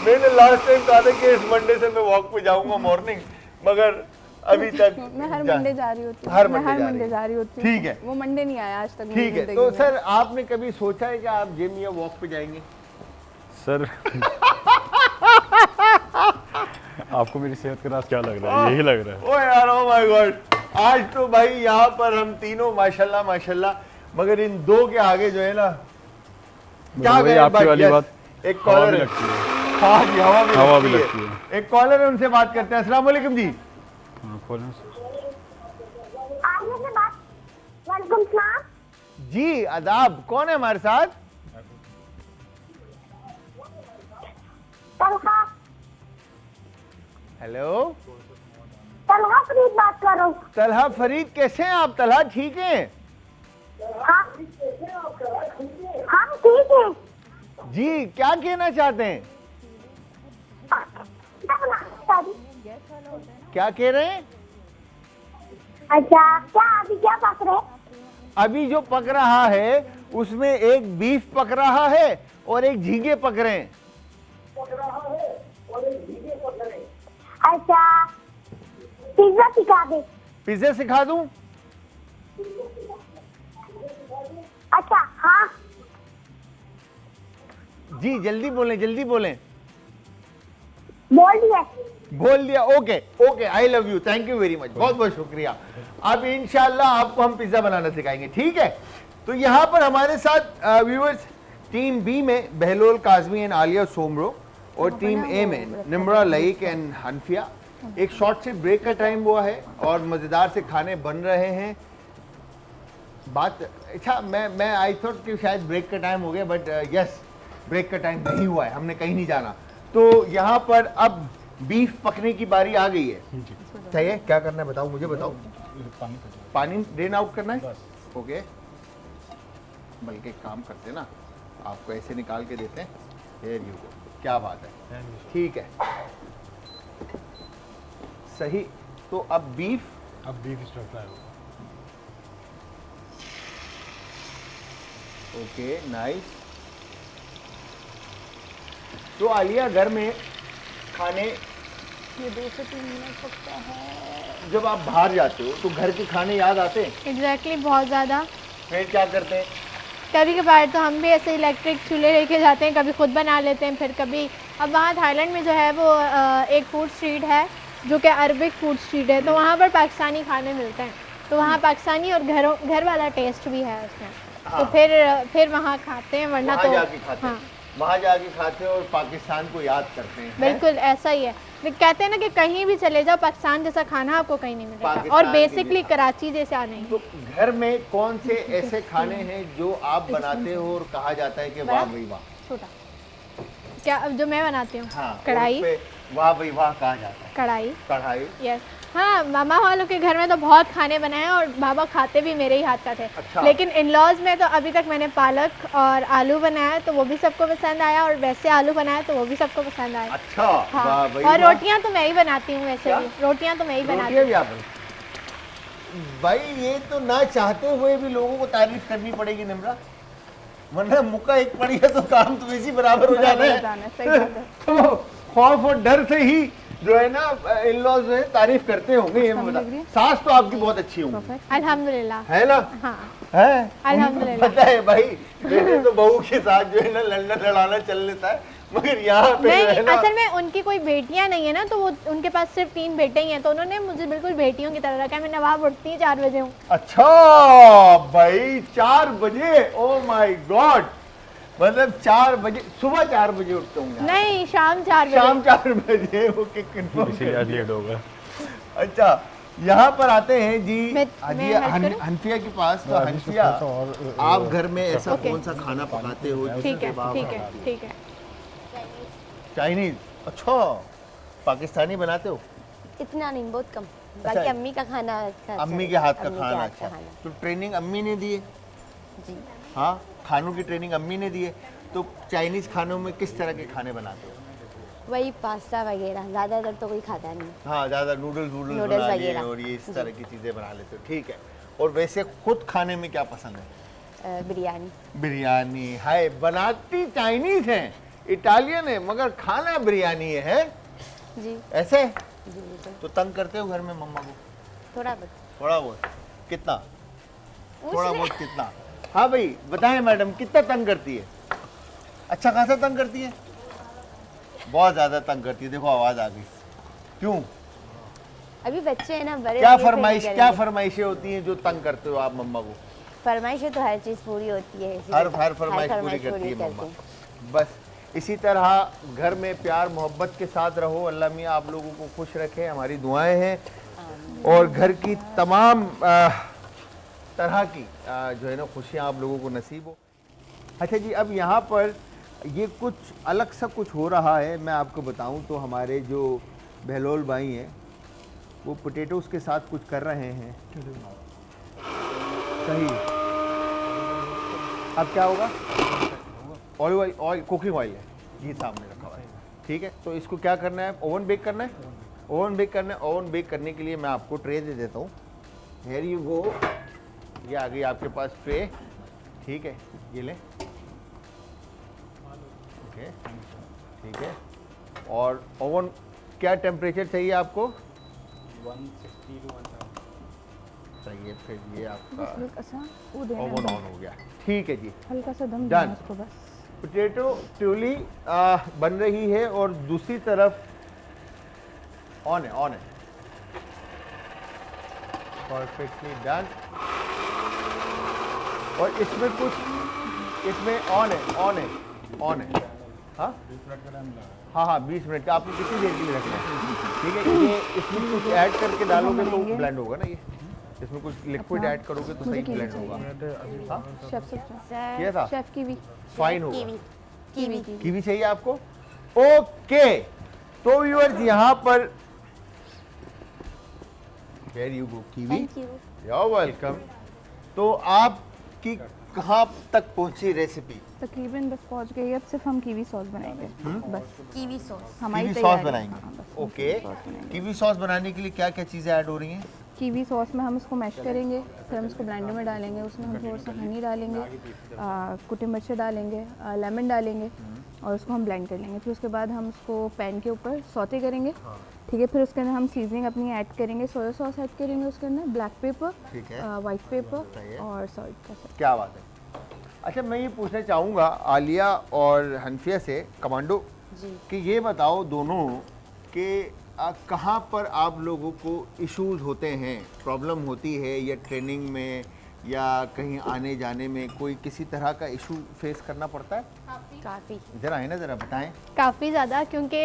मैंने लास्ट टाइम कहा था कि इस मंडे से मैं वॉक पे जाऊंगा मॉर्निंग, मगर अभी तक
मैं हर मंडे जा रही होती हूँ।
हर
मैं
मंडे
मंडे जा रही होती हूँ।
ठीक है।
वो मंडे नहीं आया आज तक मेरी
ठीक है।
जिंदगी
तो
में।
सर आपने कभी सोचा है कि आप जिम या वॉक पे जाएंगे?
सर आपको मेरी सेहत का राज क्या लग रहा है? यही लग रहा है।
ओ यार ओ माय गॉड, आज तो भाई यहाँ पर हम तीनों माशाल्लाह माशाल्लाह, मगर इन दो के आगे जो है ना क्या
वही
करें,
आपकी
but
वाली
yes,
बात,
एक
हवा
कॉलर
भी
है।
लगती है।
हाँ जी, हवा भी
लगती
लगती है। एक कॉलर है, उनसे बात करते हैं। अस्सलाम वालेकुम जी।
हाँ, खोलें सर।
आगे से बात। वालेकुम सलाम।
जी आदाब, कौन है हमारे साथ?
तलहा
हेलो
तलहा फरीद बात कर रहा हूँ।
तलहा फरीद, कैसे हैं आप? तलहा ठीक हैं?
हाँ हम ठीक है।
जी क्या कहना चाहते हैं? क्या कह रहे हैं?
अच्छा क्या अभी क्या पक रहे?
अभी जो पक रहा है उसमें एक बीफ पक रहा है और एक झींगे पक रहे हैं।
अच्छा पिज्जा सिखा दे।
पिज्जा सिखा दूं?
अच्छा हाँ
जी जल्दी बोलें, जल्दी बोलें।
बोल दिया।
बोल दिया। Okay okay, I love you, thank you very much, बहुत बहुत शुक्रिया। अब इंशाल्लाह आपको हम पिज्जा बनाना सिखाएंगे, ठीक है? तो यहाँ पर हमारे साथ व्यूअर्स टीम बी में बहलोल काजमी एंड आलिया सोमरो और टीम ए में निम्रा लईक एंड हनफिया। एक शॉर्ट से ब्रेक का टाइम हुआ है और मज़ेदार से खाने बन रहे हैं। बात अच्छा, मैं आई थॉट कि शायद ब्रेक का टाइम हो गया, बट यस ब्रेक का टाइम नहीं हुआ है, हमने कहीं नहीं जाना। तो यहाँ पर अब बीफ पकने की बारी आ गई है। चाहिए क्या करना है बताओ, मुझे बताओ। पानी ड्रेन आउट करना है? ओके, बल्कि एक काम करते हैं ना, आपको ऐसे निकाल के देते हैं। Here you go. क्या बात है, ठीक है सही। तो अब बीफ
स्टर फ्राई होगा।
Okay nice. तो आलिया घर में खाने
ये 2 से 3 मिनट पकता है।
जब आप बाहर जाते हो तो घर के खाने याद आते हैं?
एग्जैक्टली बहुत ज़्यादा।
फिर क्या करते हैं?
कभी कभार तो हम भी ऐसे इलेक्ट्रिक चूल्हे लेके जाते हैं, कभी खुद बना लेते हैं, फिर कभी अब वहाँ थाईलैंड में जो है वो एक फूड स्ट्रीट है जो कि अरबिक फूड स्ट्रीट है, तो वहाँ पर पाकिस्तानी खाने मिलते हैं, तो वहाँ पाकिस्तानी और घर वाला टेस्ट भी है उसमें।
हाँ।
तो फिर वहाँ खाते हैं, वरना
वहाँ
तो
जाके खाते हैं।
हाँ
वहाँ जाके खाते हैं और पाकिस्तान को याद करते हैं।
बिल्कुल ऐसा ही है। कहते हैं ना कि कहीं भी चले जाओ पाकिस्तान जैसा खाना आपको कहीं नहीं मिलेगा,
पाकिस्तान
और
के
बेसिकली
जैसा।
कराची जैसा नहीं।
तो घर में कौन से ऐसे खाने हैं जो आप बनाते हो और कहा जाता है कि वाह भाई वाह?
छोटा क्या जो मैं बनाती हूँ?
हाँ, और
कढ़ाई।
उस पे वाह भाई वाह कहा जाता है।
कढ़ाई।
कढ़ाई।
यस। हाँ, मामा वालों के घर में तो बहुत खाने बनाए और बाबा खाते भी मेरे ही हाथ का थे।
अच्छा।
लेकिन इन लॉज में तो अभी तक मैंने पालक और आलू बनाया तो वो भी सबको पसंद आया, और वैसे आलू बनाया तो वो भी सबको पसंद आया।
अच्छा,
हाँ।
वाह भाई
और
वाह।
रोटियां तो मैं ही बनाती हूँ वैसे
क्या?
भी। रोटियां तो मैं ही बनाती
रोटियां
हूँ।
भी आप भाई, ये तो ना चाहते हुए भी लोगों को तारीफ करनी पड़ेगी निम्रा, वरना मुक्का एक पड़ गया तो काम तो इसी बराबर हो जाना है।
सही बात है।
तो खौफ और डर से ही जो है ना इन लॉज जो है तारीफ करते होंगे। ये मैं बता, सास तो आपकी बहुत अच्छी होंगी,
अल्हम्दुलिल्लाह।
है ना?
हाँ
है
अल्हम्दुलिल्लाह।
पता है भाई, वैसे तो बहू के साथ जो है ना लड़ना लड़ाना चल लेता है, मगर यहाँ पे जो है
नहीं,
ना
असल में उनकी कोई बेटियां नहीं है ना, तो वो उनके पास सिर्फ 3 बेटे ही हैं, तो उन्होंने मुझे बिल्कुल बेटियों की तरह रखा है। मैं नवाब उठती ही 4 बजे हूँ।
अच्छा भाई 4 बजे, ओ माय गॉड, मतलब 4 बजे, सुबह 4 बजे उठते होंगे?
नहीं, शाम 4 बजे।
शाम 4 बजे, ओके कंफर्म।
इसीलिए आज लेट होगा।
अच्छा, यहाँ पर आते हैं जी
मैं help करूं?
हनफिया के पास। तो हनफिया, आप घर में ऐसा कौन सा खाना पकाते हो
ठीक है, ठीक है, ठीक है।
चाइनीज? अच्छा, पाकिस्तानी बनाते हो?
इतना नहीं, बहुत कम।
अच्छा।
बाकी अम्मी का खाना अच्छा
अम्मी के
लगता है,
हाथ का
अम्मी के
खाना
हाथ
अच्छा
का
है।
खाना।
तो ट्रेनिंग अम्मी ने दी है?
जी।
हाँ, खानों की ट्रेनिंग अम्मी ने दी है। तो चाइनीज खानों में किस तरह के खाने बनाते हो?
वही पास्ता वगैरह, ज़्यादातर तो कोई खाता नहीं।
हाँ, ज़्यादा नूडल्स
नूडल्स
बना लिए
वगैरह।
और ये इस तरह की चीज़ें बना लेते हो, ठीक है। और वैसे खुद खाने में क्या पसंद है?
बिरयानी।
बिरयानी है, बनाती चाइनीज है, इटालियन है, मगर खाना बिरयानी है।
जी
ऐसे
जी जी।
तो तंग करते हो घर में मम्मा को?
थोड़ा बहुत।
थोड़ा बहुत? कितना? थोड़ा बहुत कितना? हाँ भाई बताएं मैडम, कितना तंग करती है? अच्छा खासा तंग करती है? बहुत ज्यादा तंग करती है। देखो आवाज आ गई। क्यों?
अभी बच्चे हैं ना, बड़े
क्या
होंगे फिर
फरमाइश,
नहीं
क्या
करेंगे।
फरमाइशें होती हैं जो तंग करते हो आप मम्मा को?
फरमाइशें तो हर चीज़ पूरी होती है।
हर फरमाइश पूरी करती है
करते
मम्मा।
हैं।
बस इसी तरह घर में प्यार मोहब्बत के साथ रहो। अल्लाह मियाँ आप लोगों को खुश रखे, हमारी दुआएं हैं। और घर की तमाम तरह की जो है ना खुशियाँ आप लोगों को नसीब हो। अच्छा जी, अब यहाँ पर ये कुछ अलग सा कुछ हो रहा है। मैं आपको बताऊं तो हमारे जो बहलोल भाई हैं वो पोटैटोज़ के साथ कुछ कर रहे हैं। सही। अब क्या होगा? ऑलिव ऑयल, कुकिंग ऑयल है ये सामने रखा हुआ है, ठीक है। तो इसको क्या करना है? ओवन बेक करना है। ओवन बेक करना है। ओवन बेक करने के लिए मैं आपको ट्रे दे देता हूँ। हेयर यू गो, ये आ गई आपके पास ट्रे, ठीक है, ये लें। ओके, ठीक है। और ओवन क्या टेम्परेचर चाहिए आपको?
160 to 170
चाहिए। फिर ये आपका
हल्का सा वो देना
ओवन
है,
ऑन हो गया, ठीक है जी।
हल्का सा दम
Done.
देना उसको बस।
पोटैटो ट्यूली बन रही है और दूसरी तरफ ऑन है, ऑन है। Perfectly done. और इसमें कुछ, इसमें ऑन है, ऑन है, ऑन है। हाँ हाँ हाँ, 20 मिनट का। आपको कितनी देर के लिए रखना है? ठीक है। ये इसमें कुछ ऐड करके डालोगे तो ब्लेंड होगा ना। ये इसमें कुछ लिक्विड ऐड करोगे तो सही ब्लेंड होगा। हाँ,
शेफ सब
किया था,
शेफ की भी
फाइन होगा।
कीवी।
कीवी
कीवी चाहिए आपको? ओके। तो व्यूअर्स यहाँ पर where you go kiwi,
thank you.
You are welcome. तो आपकी कहाँ तक पहुंची रेसिपी?
तकरीबन बस पहुंच गई। अब सिर्फ हम कीवी सॉस बनाएंगे बस।
Kiwi sauce.
हमारी
कीवी सॉस
तैयारी।
बनाएंगे।
हाँ, बस हम
ओके।
कीवी सॉस बनाएंगे।
कीवी सॉस बनाने के लिए क्या क्या चीज़ें ऐड हो रही हैं?
कीवी सॉस में हम इसको मैश करेंगे, फिर हम इसको ब्लेंडर में डालेंगे, उसमें हम थोड़ा सा हनी डालेंगे, कुटी मिर्च डालेंगे, लेमन डालेंगे और उसको हम ब्लेंड कर लेंगे। फिर उसके बाद हम उसको पैन के ऊपर सौते करेंगे, ठीक है। फिर उसके अंदर हम सीजनिंग अपनी ऐड करेंगे, सोया सॉस ऐड करेंगे उसके अंदर, ब्लैक पेपर,
ठीक है,
वाइट
सही है।
पेपर और सॉल्ट का सब।
क्या बात है। अच्छा, मैं ये पूछना चाहूँगा आलिया और हनफिया से, कमांडो,
जी।
कि ये बताओ दोनों कि कहाँ पर आप लोगों को इश्यूज होते हैं, प्रॉब्लम होती है या ट्रेनिंग में या कहीं आने जाने में कोई किसी तरह का इशू फेस करना पड़ता है?
काफ़ी।
जरा है ना, जरा बताएं।
काफ़ी ज़्यादा, क्योंकि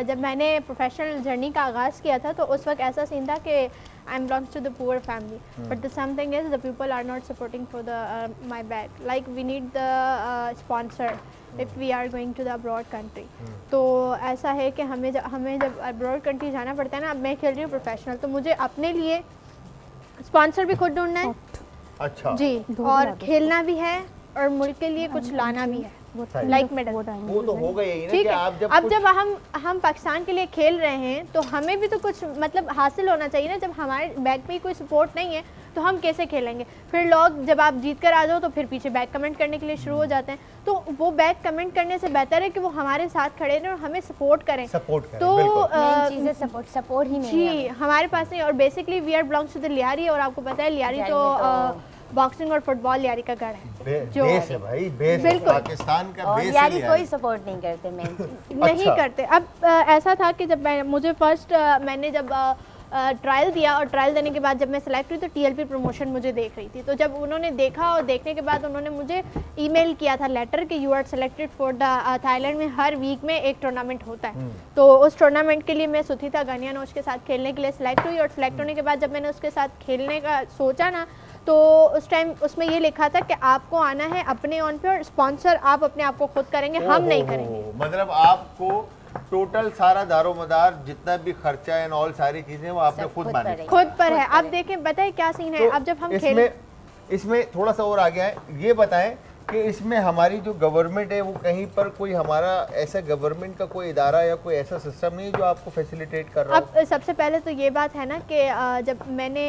जब मैंने प्रोफेशनल जर्नी का आगाज़ किया था तो उस वक्त ऐसा सीन था कि I am belongs to the poor family, but the something is the people are not supporting for the my back, like we need the sponsor if we are going to the abroad country. तो ऐसा है कि हमें जब abroad country जाना पड़ता है ना, अब मैं खेल रही हूँ प्रोफेशनल, तो मुझे अपने लिए स्पॉन्सर भी खुद ढूंढना है
अच्छा
जी, और खेलना भी है और मुल्क के लिए कुछ लाना भी है, लाइक मेडल।
वो तो होगा यही ना
ठीक
कि
है,
आप जब
अब
कुछ-
जब हम पाकिस्तान के लिए खेल रहे हैं तो हमें भी तो कुछ मतलब हासिल होना चाहिए ना। जब हमारे बैक पे ही कोई सपोर्ट नहीं है तो हम कैसे खेलेंगे? फिर लोग जब आप जीत कर आ जाओ तो फिर पीछे बैक कमेंट करने के लिए शुरू हो जाते हैं। तो वो बैक कमेंट करने से बेहतर है कि वो हमारे साथ खड़े रहें और हमें सपोर्ट करें।
सपोर्ट करें,
तो
बिल्कुल।
मेन चीज़ है सपोर्ट ही नहीं
जी
है।
हमारे पास नहीं, और basically we are belongs to the Lyari, और आपको पता है लियारी
लियारी
तो
में
बॉक्सिंग और फुटबॉल लियारी का गढ़ है। जो
बेस है भाई, बेस है।
बिल्कुल।
पाकिस्तान का
और
बेस
यारी
है
कोई सपोर्ट नहीं करते मेन चीज़।
नहीं
अच्छा।
करते। अब ऐसा था कि जब मुझे फर्स्ट मैंने जब ट्रायल दिया, और ट्रायल देने के बाद जब मैं सेलेक्ट हुई तो टीएलपी प्रमोशन मुझे देख रही थी। तो जब उन्होंने देखा और देखने के बाद उन्होंने मुझे ईमेल किया था लेटर कि you are selected for the Thailand में हर वीक में एक टूर्नामेंट होता है। तो उस टूर्नामेंट के लिए मैं सुथिता गनियानोच के साथ खेलने के लिए सिलेक्ट हुई, और सिलेक्ट होने के बाद जब मैंने उसके साथ खेलने का सोचा ना, तो उस टाइम उसमें ये लिखा था कि आपको आना है अपने ऑन पे, और स्पॉन्सर आप अपने आप को खुद करेंगे, हम नहीं करेंगे।
मतलब आपको टोटल सारा दारोमदार जितना भी खर्चा एंड ऑल सारी चीजें वो आपने
सब
खुद
खुद
मैनेज
करेंगे।
खुद पर है। अब देखें, बताए क्या सीन है।
तो
अब जब हम
इसमें थोड़ा सा और आ गया है। ये बताएं कि इसमें हमारी जो गवर्नमेंट है वो कहीं पर कोई हमारा ऐसा गवर्नमेंट का कोई इदारा या कोई ऐसा सिस्टम नहीं है जो आपको फैसिलिटेट कर रहा हो?
अब सबसे पहले तो ये बात है ना कि जब मैंने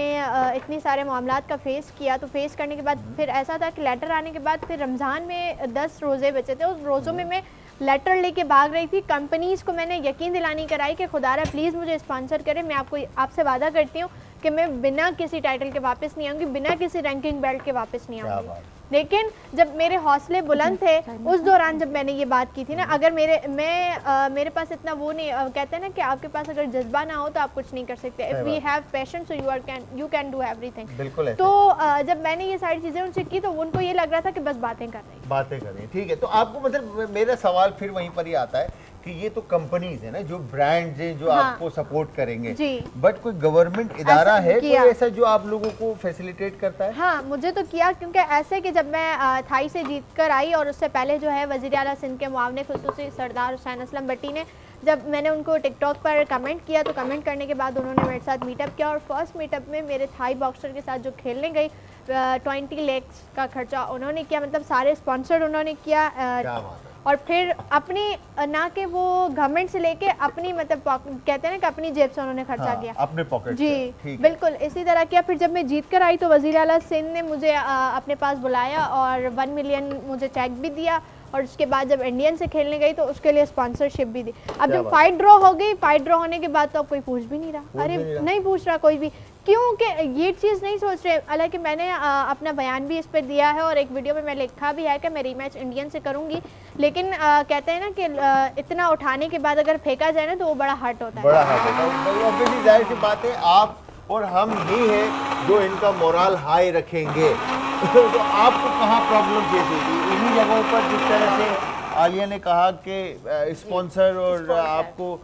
इतनी सारे मामलात का फेस किया, तो फेस करने के बाद फिर ऐसा था कि लेटर आने के बाद फिर रमज़ान में 10 रोज़े बचे थे। उस रोज़ों में मैं लेटर लेके भाग रही थी। कंपनीज़ को मैंने यकीन दिलानी कराई कि खुदारा प्लीज़ मुझे स्पॉन्सर करें। मैं आपसे वादा करती हूँ कि मैं बिना किसी टाइटल के वापस नहीं आऊँगी, बिना किसी रैंकिंग बेल्ट के वापस नहीं
क्या
आऊँगी।
बात।
लेकिन जब मेरे हौसले बुलंद थे उस दौरान जब मैंने ये बात की थी ना, अगर मेरे पास इतना वो नहीं, कहते हैं ना कि आपके पास अगर जज्बा ना हो तो आप कुछ नहीं कर सकते। If we have passion so you can do everything.
बिल्कुल ऐसे।
तो जब मैंने ये सारी चीज़ें उनसे की तो उनको ये लग रहा था कि बस बातें कर रही हैं।
बातें करें, ठीक है। तो आपको मतलब मेरा सवाल फिर वहीं पर ही आता है कि ये तो कंपनीज है ना, जो ब्रांड्स हैं जो
हाँ।
आपको सपोर्ट करेंगे,
जी।
बट कोई गवर्नमेंट इदारा
ऐसा
है कोई
किया।
ऐसा जो आप लोगों को फैसिलिटेट करता है?
हाँ, मुझे तो किया, क्योंकि ऐसे कि जब मैं थाई से जीत कर आई, और उससे पहले जो है वज़ीर आला सिंध के मुआवने खुसूसी सरदार हुसैन असलम भट्टी ने, जब मैंने उनको टिकटॉक पर कमेंट किया तो कमेंट करने के बाद उन्होंने मेरे साथ मीटअप किया, और फर्स्ट मीटअप में मेरे थाई बॉक्सर के साथ जो खेलने गई 20 लाख का खर्चा उन्होंने किया, मतलब सारे स्पॉन्सर्ड उन्होंने किया।
क्या बात है।
और फिर अपनी ना कि वो गवर्नमेंट से लेके अपनी मतलब कहते हैं ना कि अपनी जेब से उन्होंने खर्चा
हाँ,
किया।
अपने पॉकेट
जी
से, ठीक है।
बिल्कुल इसी तरह किया। फिर जब मैं जीत कर आई तो वज़ीर आला सिंध ने मुझे अपने पास बुलाया और 1 मिलियन मुझे चेक भी दिया, और उसके बाद जब इंडियन से खेलने गई तो उसके लिए स्पॉन्सरशिप भी दी। अब
क्या
जब
बात।
फाइट ड्रॉ हो गई, फाइट ड्रॉ होने के बाद तो अब कोई पूछ भी नहीं रहा। अरे
भी नहीं रहा।
नहीं पूछ रहा कोई भी, क्योंकि ये चीज़ नहीं सोच रहे। हालांकि मैंने अपना बयान भी इस पर दिया है और एक वीडियो में मैं लिखा भी है कि मैं रीमैच इंडियन से करूंगी, लेकिन कहते हैं ना कि इतना उठाने के बाद अगर फेंका जाए ना तो वो बड़ा हर्ट होता है।
बड़ा हाथ है। ऑब्वियसली जाहिर सी बात है, आप और हम ही हैं जो इनका मोरल हाई रखेंगे। तो आपको कहाँ प्रॉब्लम फेस होती है? इन्हीं जगहों पर जिस तरह से आलिया ने कहा कि स्पॉन्सर और आपको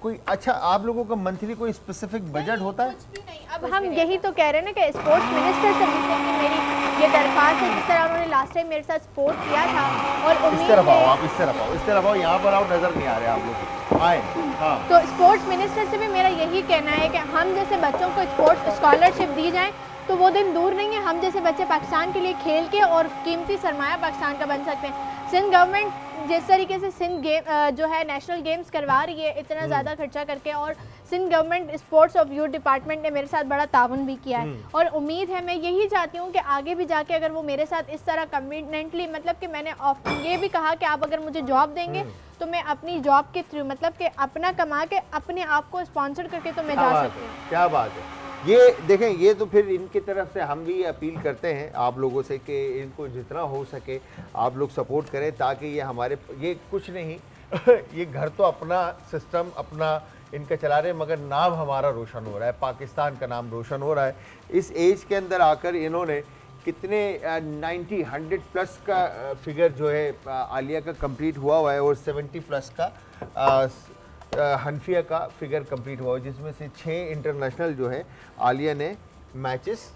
कोई अच्छा, आप लोगों का मंथली कोई स्पेसिफिक बजट होता है?
कुछ भी नहीं। अब हम यही तो कह रहे हैं ना कि स्पोर्ट्स मिनिस्टर से रिसेंटली मेरी ये दरख्वास्त है, जिस तरह उन्होंने लास्ट टाइम मेरे साथ सपोर्ट किया था, और
इस
उम्मीद
तरफ आओ,
है
आप इस तरफ आओ, इस तरफ आओ, यहाँ पर आओ, नजर नहीं आ रहे आप लोग, आए। हाँ,
तो स्पोर्ट्स मिनिस्टर से भी मेरा यही कहना है कि हम जैसे बच्चों को स्पोर्ट्स स्कॉलरशिप दी जाए तो वो दिन दूर नहीं है। हम जैसे बच्चे पाकिस्तान के लिए खेल के और कीमती सरमाया पाकिस्तान का बन सकते हैं। सिंध गवर्नमेंट जिस तरीके से सिंध गेम जो है नेशनल गेम्स करवा रही है इतना ज़्यादा खर्चा करके, और Sindh government sports of youth department ने मेरे साथ बड़ा ताउन भी किया है, और उम्मीद है, मैं यही चाहती हूँ कि आगे भी जाके अगर वो मेरे साथ इस तरह कमिटमेंटली, मतलब कि मैंने ये भी कहा कि आप अगर मुझे जॉब देंगे तो मैं अपनी जॉब के थ्रू, मतलब कि अपना कमा के अपने आप को स्पॉन्सर करके तो मैं
क्या
जा
बात
सकती
है,
हूँ।
क्या बात है। ये देखें, ये तो फिर इनकी तरफ से हम भी अपील करते हैं आप लोगों से कि इनको जितना हो सके आप लोग सपोर्ट करें, ताकि ये हमारे, ये कुछ नहीं ये घर तो अपना सिस्टम, अपना इनका चला रहे हैं, मगर नाम हमारा रोशन हो रहा है, पाकिस्तान का नाम रोशन हो रहा है। इस एज के अंदर आकर इन्होंने कितने 90 100 प्लस का फिगर जो है आलिया का कंप्लीट हुआ है, और 70 प्लस का हनफिया का फिगर कंप्लीट हुआ है, जिसमें से 6 इंटरनेशनल जो है आलिया ने मैचेस।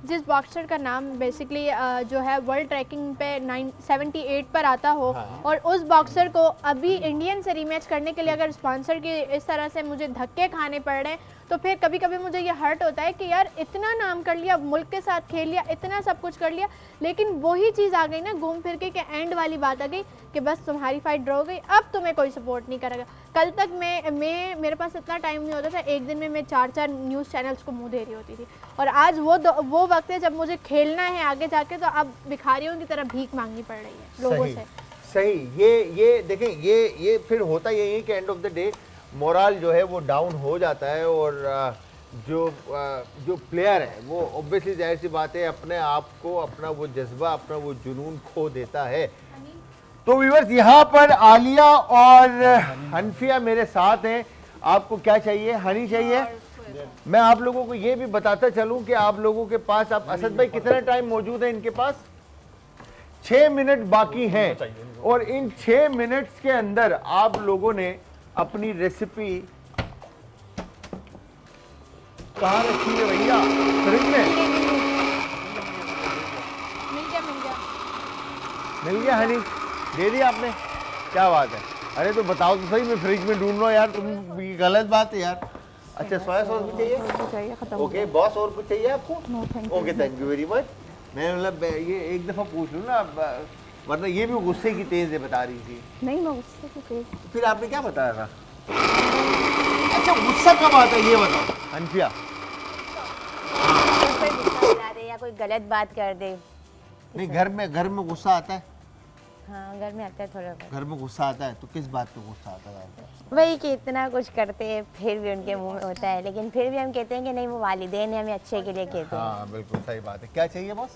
जिस बॉक्सर का नाम बेसिकली जो है वर्ल्ड रैंकिंग पे 78 पर आता हो,
हाँ।
और उस बॉक्सर को अभी इंडियन से रीमैच करने के लिए अगर स्पॉन्सर के इस तरह से मुझे धक्के खाने पड़ रहे हैं, तो फिर कभी कभी मुझे ये हर्ट होता है कि यार इतना नाम कर लिया, मुल्क के साथ खेल लिया, इतना सब कुछ कर लिया, लेकिन वही चीज़ आ गई ना घूम फिर के एंड वाली बात आ गई कि बस तुम्हारी फाइट ड्रॉ हो गई, अब तुम्हें कोई सपोर्ट नहीं करेगा। कल तक मेरे पास इतना टाइम नहीं होता था, एक दिन में मैं 4 न्यूज़ चैनल्स को मुंह दे रही होती थी, और आज वो वक्त है जब मुझे खेलना है आगे जाके, तो अब भिखारियों की तरह भीख मांगनी पड़ रही है लोगों से।
सही। ये देखें, ये फिर होता यही है कि end of the day moral जो है वो डाउन हो जाता है, और जो प्लेयर है वो ऑब्वियसली जाहिर सी बात है अपने आप को, अपना वो जज्बा, अपना वो जुनून खो देता है। तो व्यूअर्स, यहाँ पर आलिया और हनफिया मेरे साथ हैं। आपको क्या चाहिए? हनी चाहिए? मैं आप लोगों को ये भी बताता चलूं कि आप लोगों के पास, आप असद भाई कितना टाइम मौजूद है इनके पास? 6 मिनट बाकी हैं, और इन 6 मिनट्स के अंदर आप लोगों ने अपनी रेसिपी कहाँ रखी है भैया? फ्रिज में मिल गया हनी? दे दिया आपने? क्या बात है। अरे तो बताओ तो सही, मैं फ्रिज में ढूंढ रहा हूँ यार, तुम ये गलत बात है यार। अच्छा, सोया सॉस भी चाहिए?
खत्म।
ओके बॉस, और कुछ चाहिए आपको?
No thank you.
Okay, thank you very much. मैं मतलब ये एक दफ़ा पूछ लूँ ना, वरना ये भी गुस्से की तेज़ है बता रही थी।
नहीं, मैं गुस्से की तेज।
फिर आपने क्या बताया था? अच्छा, गुस्सा कब आता है ये बताओ हनफिया।
कोई गुस्सा दिला दे या कोई गलत बात कर दे।
नहीं, घर में गुस्सा आता है?
हाँ, घर में आता है थोड़ा बहुत।
घर में गुस्सा आता है तो किस बात पे गुस्सा आता है?
वही कि इतना कुछ करते हैं फिर भी उनके मुंह में होता है, लेकिन फिर भी हम कहते हैं कि नहीं, वो वालिदैन है, हमें अच्छे के लिए कहते हैं।
हाँ बिल्कुल सही बात है। क्या चाहिए बॉस?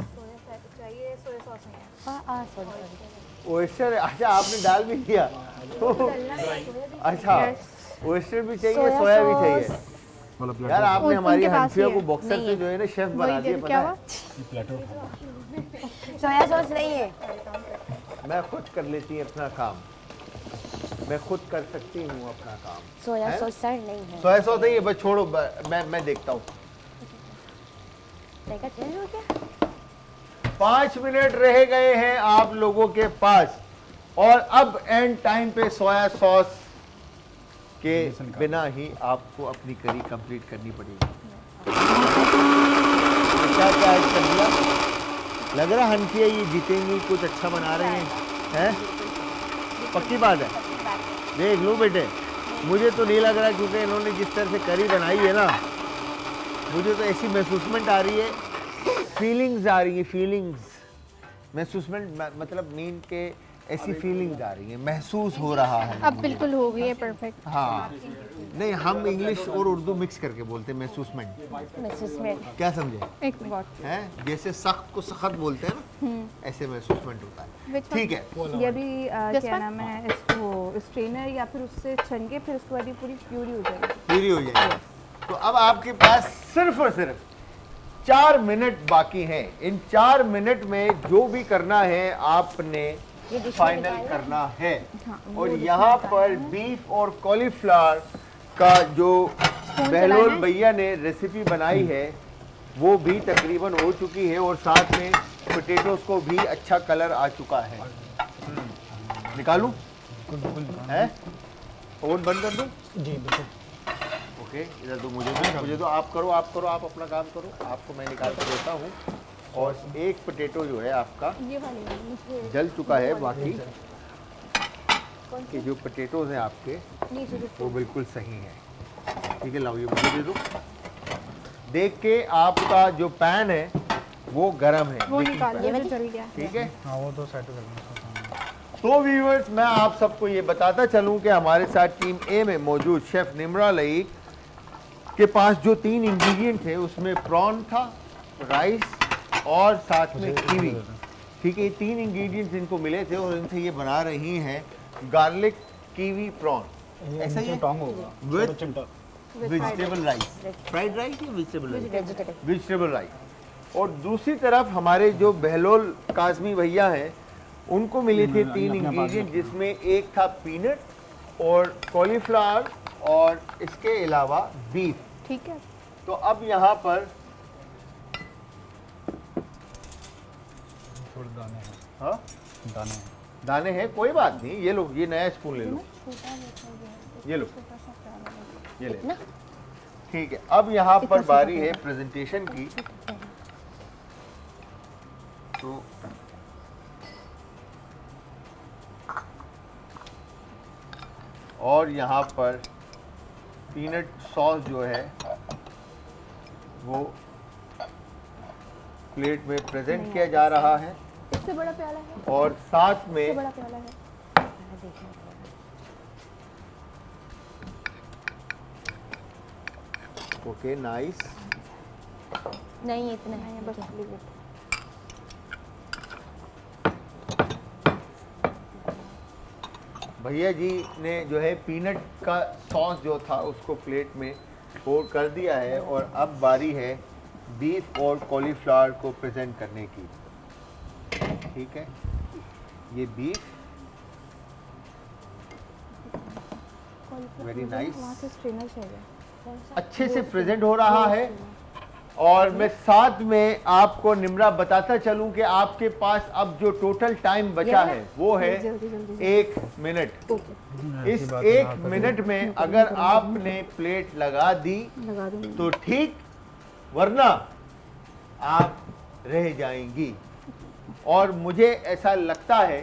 ओयस्टर। अच्छा, आपने डाल भी दिया? अच्छा, ओयस्टर भी चाहिए, सोया भी चाहिए। यार आपने हमारी हनफिया को बॉक्सर से जो है ना शेफ बना दिया, पता है?
सोया सॉस नहीं है।
मैं खुद कर लेती हूँ अपना काम, मैं खुद कर सकती हूँ अपना काम।
सोया सॉस सर नहीं है।
सोया सॉस नहीं है, बस छोड़ो, मैं देखता हूँ।
देखा चेंज हो गया।
5 मिनट रह गए हैं आप लोगों के पास, और अब एंड टाइम पे सोया सॉस के बिना ही आपको अपनी करी कंप्लीट करनी पड़ेगी। क्या क्या ऐड कर दिया? लग रहा हनफिया ये जीतेंगी, कुछ अच्छा बना रहे हैं? पक्की बात है? देख लो बेटे, मुझे तो नहीं लग रहा, क्योंकि इन्होंने जिस तरह से करी बनाई है ना, मुझे तो ऐसी महसूसमेंट आ रही है, फीलिंग्स आ रही है, फीलिंग्स। महसूसमेंट मतलब मीन के ऐसी फीलिंग्स आ रही है, महसूस हो रहा है।
अब बिल्कुल हो गई है परफेक्ट।
हाँ, नहीं, हम इंग्लिश और उर्दू मिक्स करके बोलते हैं महसूसमेंट। क्या समझे?
एक मिनट।
हैं? जैसे सख्त को सख्त बोलते हैं ना, ऐसे महसूसमेंट होता है। ठीक है।
ये भी क्या नाम है, इसको स्ट्रेनर या फिर उससे छन के फिर उसके बाद ये पूरी प्यूरी हो जाएगी।
पूरी हो जाएगी। तो अब आपके पास सिर्फ और सिर्फ 4 मिनट बाकी हैं। इन 4 मिनट में जो भी करना है आपने फाइनल करना है। और यहाँ पर बीफ और कॉलीफ्लावर का जो बहलोल भैया ने रेसिपी बनाई है वो भी तकरीबन हो चुकी है, और साथ में पोटैटोस को भी अच्छा कलर आ चुका है। निकालूं? है? ओवन बंद कर दूं?
जी बिल्कुल।
ओके, इधर तो मुझे तो आप करो, आप अपना काम करो, आपको मैं निकाल कर देता हूँ। और एक पोटैटो जो है आपका जल चुका है, बाकी के जो पोटैटोज हैं आपके वो बिल्कुल सही हैं। ठीक है, लाओ ये मुझे दे दो। देख के आपका जो पैन है वो गर्म है,
वो निकाल दे, जल गया।
ठीक है।
हाँ, वो तो सेट करना।
तो व्यूअर्स, मैं आप सबको ये बताता चलूं कि हमारे साथ टीम ए में मौजूद शेफ निमरा लईक के पास जो 3 इंग्रेडिएंट थे उसमें प्रॉन था, राइस और साथ में कीवी। ठीक है, ये 3 इंग्रेडिएंट्स इनको मिले थे और इनसे ये बना रही हैं गार्लिक कीवी प्रॉन। ऐसा ही है?
टोंग होगा
With-
छोटा चिमटा
वेजिटेबल राइस, फ्राइड राइस या vegetable rice?
Vegetable
vegetable rice. और दूसरी तरफ हमारे जो बहलोल काजमी भैया हैं उनको मिले थे 3 इंग्रेडिएंट, जिसमें एक था पीनट और कॉलीफ्लावर और इसके अलावा बीफ।
ठीक है।
तो अब यहाँ पर
थोड़े दाने हैं
हाँ
दाने हैं
दाने हैं, कोई बात नहीं, ये लो, ये नया स्पून ले लो, ये लो, ये ले। ठीक है, अब यहाँ पर बारी है प्रेजेंटेशन की। तो और यहाँ पर पीनट सॉस जो है वो प्लेट में प्रेजेंट किया जा रहा है
इससे बड़ा प्याला है,
और साथ में
इससे बड़ा प्याला है।
Okay nice.
नहीं इतना है
बस leave it।
भैया जी ने जो है पीनट का सॉस जो था उसको प्लेट में पोर कर दिया है, और अब बारी है बीफ और कॉलीफ्लावर को प्रेजेंट करने की। ठीक है, ये बीफ वेरी नाइस,
वहाँ से स्ट्रेनर चाहिए।
अच्छे से प्रेजेंट हो रहा है। और मैं साथ में आपको निम्रा बताता चलूं कि आपके पास अब जो टोटल टाइम बचा है वो है
जल्दी जल्दी
1 मिनट। इस 1 मिनट में अगर आपने प्लेट लगा दी
लगा दूंगी।
तो ठीक, वरना आप रह जाएंगी। और मुझे ऐसा लगता है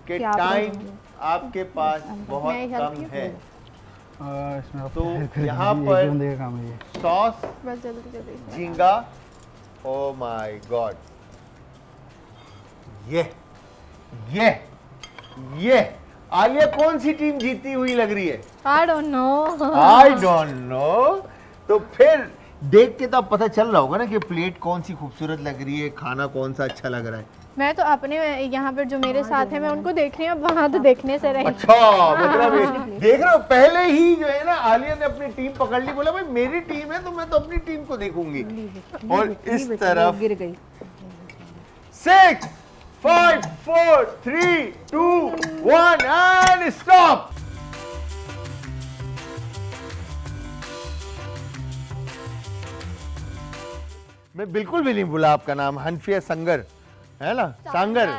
कि
कि आप
टाइम
रहेंगे।
आपके पास बहुत
मैं help
कम
की?
है।
इसमें आप
तो
कर
यहाँ
दीजिए,
पर
एक बंदे का काम है ये
सॉस,
बस जल्दी जल्दी।
झींगा, ओ माय गॉड, ये आलिया कौन सी टीम जीती हुई लग रही है?
I don't know.
I don't know. तो फिर देख के तो अब पता चल रहा होगा ना कि प्लेट कौन सी खूबसूरत लग रही है, खाना कौन सा अच्छा लग रहा है।
मैं तो अपने यहाँ पर जो मेरे साथ है मैं उनको देख रही हूँ, अब वहाँ तो देखने से रही।
अच्छा, मतलब ये देख रहे हो, पहले ही जो है ना आलिया ने अपनी टीम पकड़ ली, बोला भाई मेरी टीम है तो मैं तो अपनी टीम को देखूंगी। और इस तरफ
गिर गई।
6 5 4 3 2 1 एंड स्टॉप। मैं बिल्कुल भी नहीं भूला आपका नाम, हनफिया संगर है ना? सांगर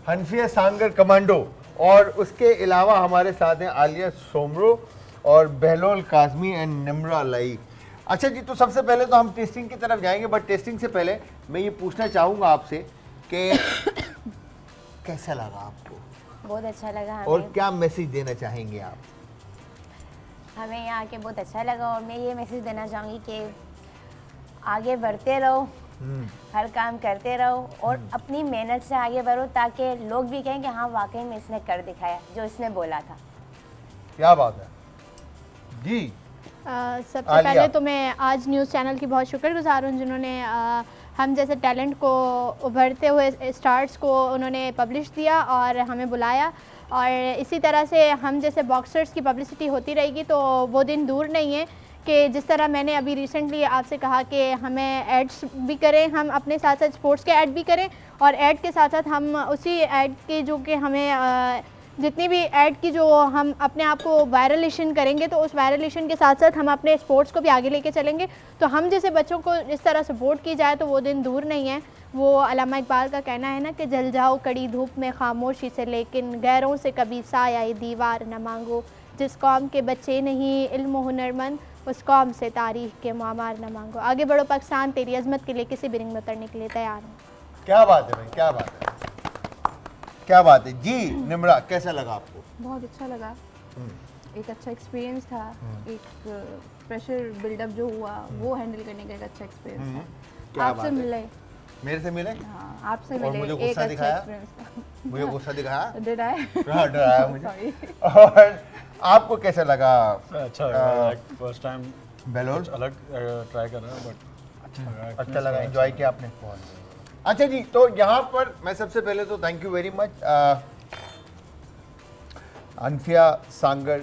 हनफिया सांगर कमांडो। और उसके अलावा हमारे साथ हैं आलिया सोमरो और बहलोल काजमी एंड निम्रा लाई। अच्छा जी, तो सबसे पहले तो हम टेस्टिंग की तरफ जाएंगे, बट टेस्टिंग से पहले मैं ये पूछना चाहूँगा आपसे कि कैसा लगा आपको
बहुत अच्छा लगा
और
हमें।
क्या मैसेज देना चाहेंगे आप?
हमें यहाँ आके बहुत अच्छा लगा, और मैं ये मैसेज देना चाहूँगी कि आगे बढ़ते रहो, हर काम करते रहो और अपनी मेहनत से आगे बढ़ो, ताकि लोग भी कहें कि हाँ वाकई में इसने कर दिखाया जो इसने बोला था।
क्या बात है जी।
सबसे
आलिया।
पहले तो मैं आज न्यूज़ चैनल की बहुत शुक्रगुजार हूँ, जिन्होंने हम जैसे टैलेंट को उभरते हुए स्टार्स को उन्होंने पब्लिश दिया और हमें बुलाया। और इसी तरह से हम जैसे बॉक्सर्स की पब्लिसिटी होती रहेगी तो वो दिन दूर नहीं है कि जिस तरह मैंने अभी रिसेंटली आपसे कहा कि हमें एड्स भी करें, हम अपने साथ साथ स्पोर्ट्स के ऐड भी करें, और ऐड के साथ साथ हम उसी ऐड के जो कि हमें जितनी भी ऐड की जो हम अपने आप को वायरलेशन करेंगे तो उस वायरलेशन के साथ साथ हम अपने स्पोर्ट्स को भी आगे लेके चलेंगे। तो हम जैसे बच्चों को इस तरह सपोर्ट की जाए तो वो दिन दूर नहीं है। वो अल्लामा इकबाल का कहना है ना कि जल जाओ कड़ी धूप में खामोशी से, लेकिन गैरों से कभी साया दीवार न मांगो। जिस कौम के बच्चे नहीं इल्म हुनरमंद, उस कौम से तारीख के मामार न मांगो। आगे बढ़ो पाकिस्तान, तेरी अजमत के लिए किसी भी रिंग में उतरने के लिए तैयार हूँ।
क्या बात है भाई, क्या बात है, क्या बात है जी। निम्रा, कैसा लगा आपको?
बहुत अच्छा लगा, एक अच्छा एक्सपीरियंस था, एक प्रेशर बिल्डअप जो हुआ वो हैंडल करने का एक अच्छा एक्सपीरियंस था।
क्या
आपसे
बात है?
मिले,
मेरे से मिले
हाँ आपसे
और
मिले,
मुझे
एक
गुस्सा
अच्छा
दिखाया?
एक्सपीरियंस था।
मुझे गुस्सा दिखाया,
Did I?
डराया मुझे।
Sorry.
और आपको कैसा लगा?
अच्छा लगा, फर्स्ट टाइम
बहलोल
अलग ट्राई कर रहा हूँ, बट अच्छा लगा।
अच्छा लगा, एंजॉय किया आपने? अच्छा जी, तो यहाँ पर मैं सबसे पहले तो thank you very much Hanfia Sangar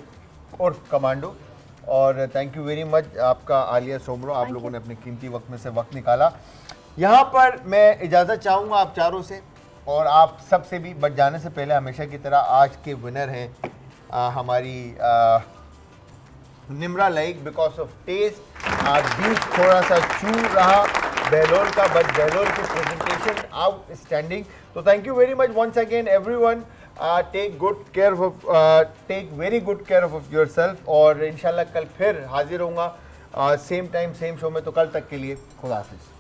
उर्फ कमांडो। और थैंक यू वेरी मच आपका आलिया सोमरो, आप लोगों ने अपने कीमती वक्त में से वक्त निकाला। यहाँ पर मैं इजाज़त चाहूँगा आप चारों से और आप सब से भी, बट जाने से पहले हमेशा की तरह आज के विनर हैं हमारी Nimra Laiq. Because of taste beef थोड़ा सा चू रहा बहलोल का, बट बहलोल की प्रेजेंटेशन आउटस्टैंडिंग। तो thank you very much once again everyone. Take very good care of yourself और इंशाल्लाह कल फिर हाजिर होऊंगा सेम टाइम सेम शो में। तो कल तक के लिए खुदा हाफिज़।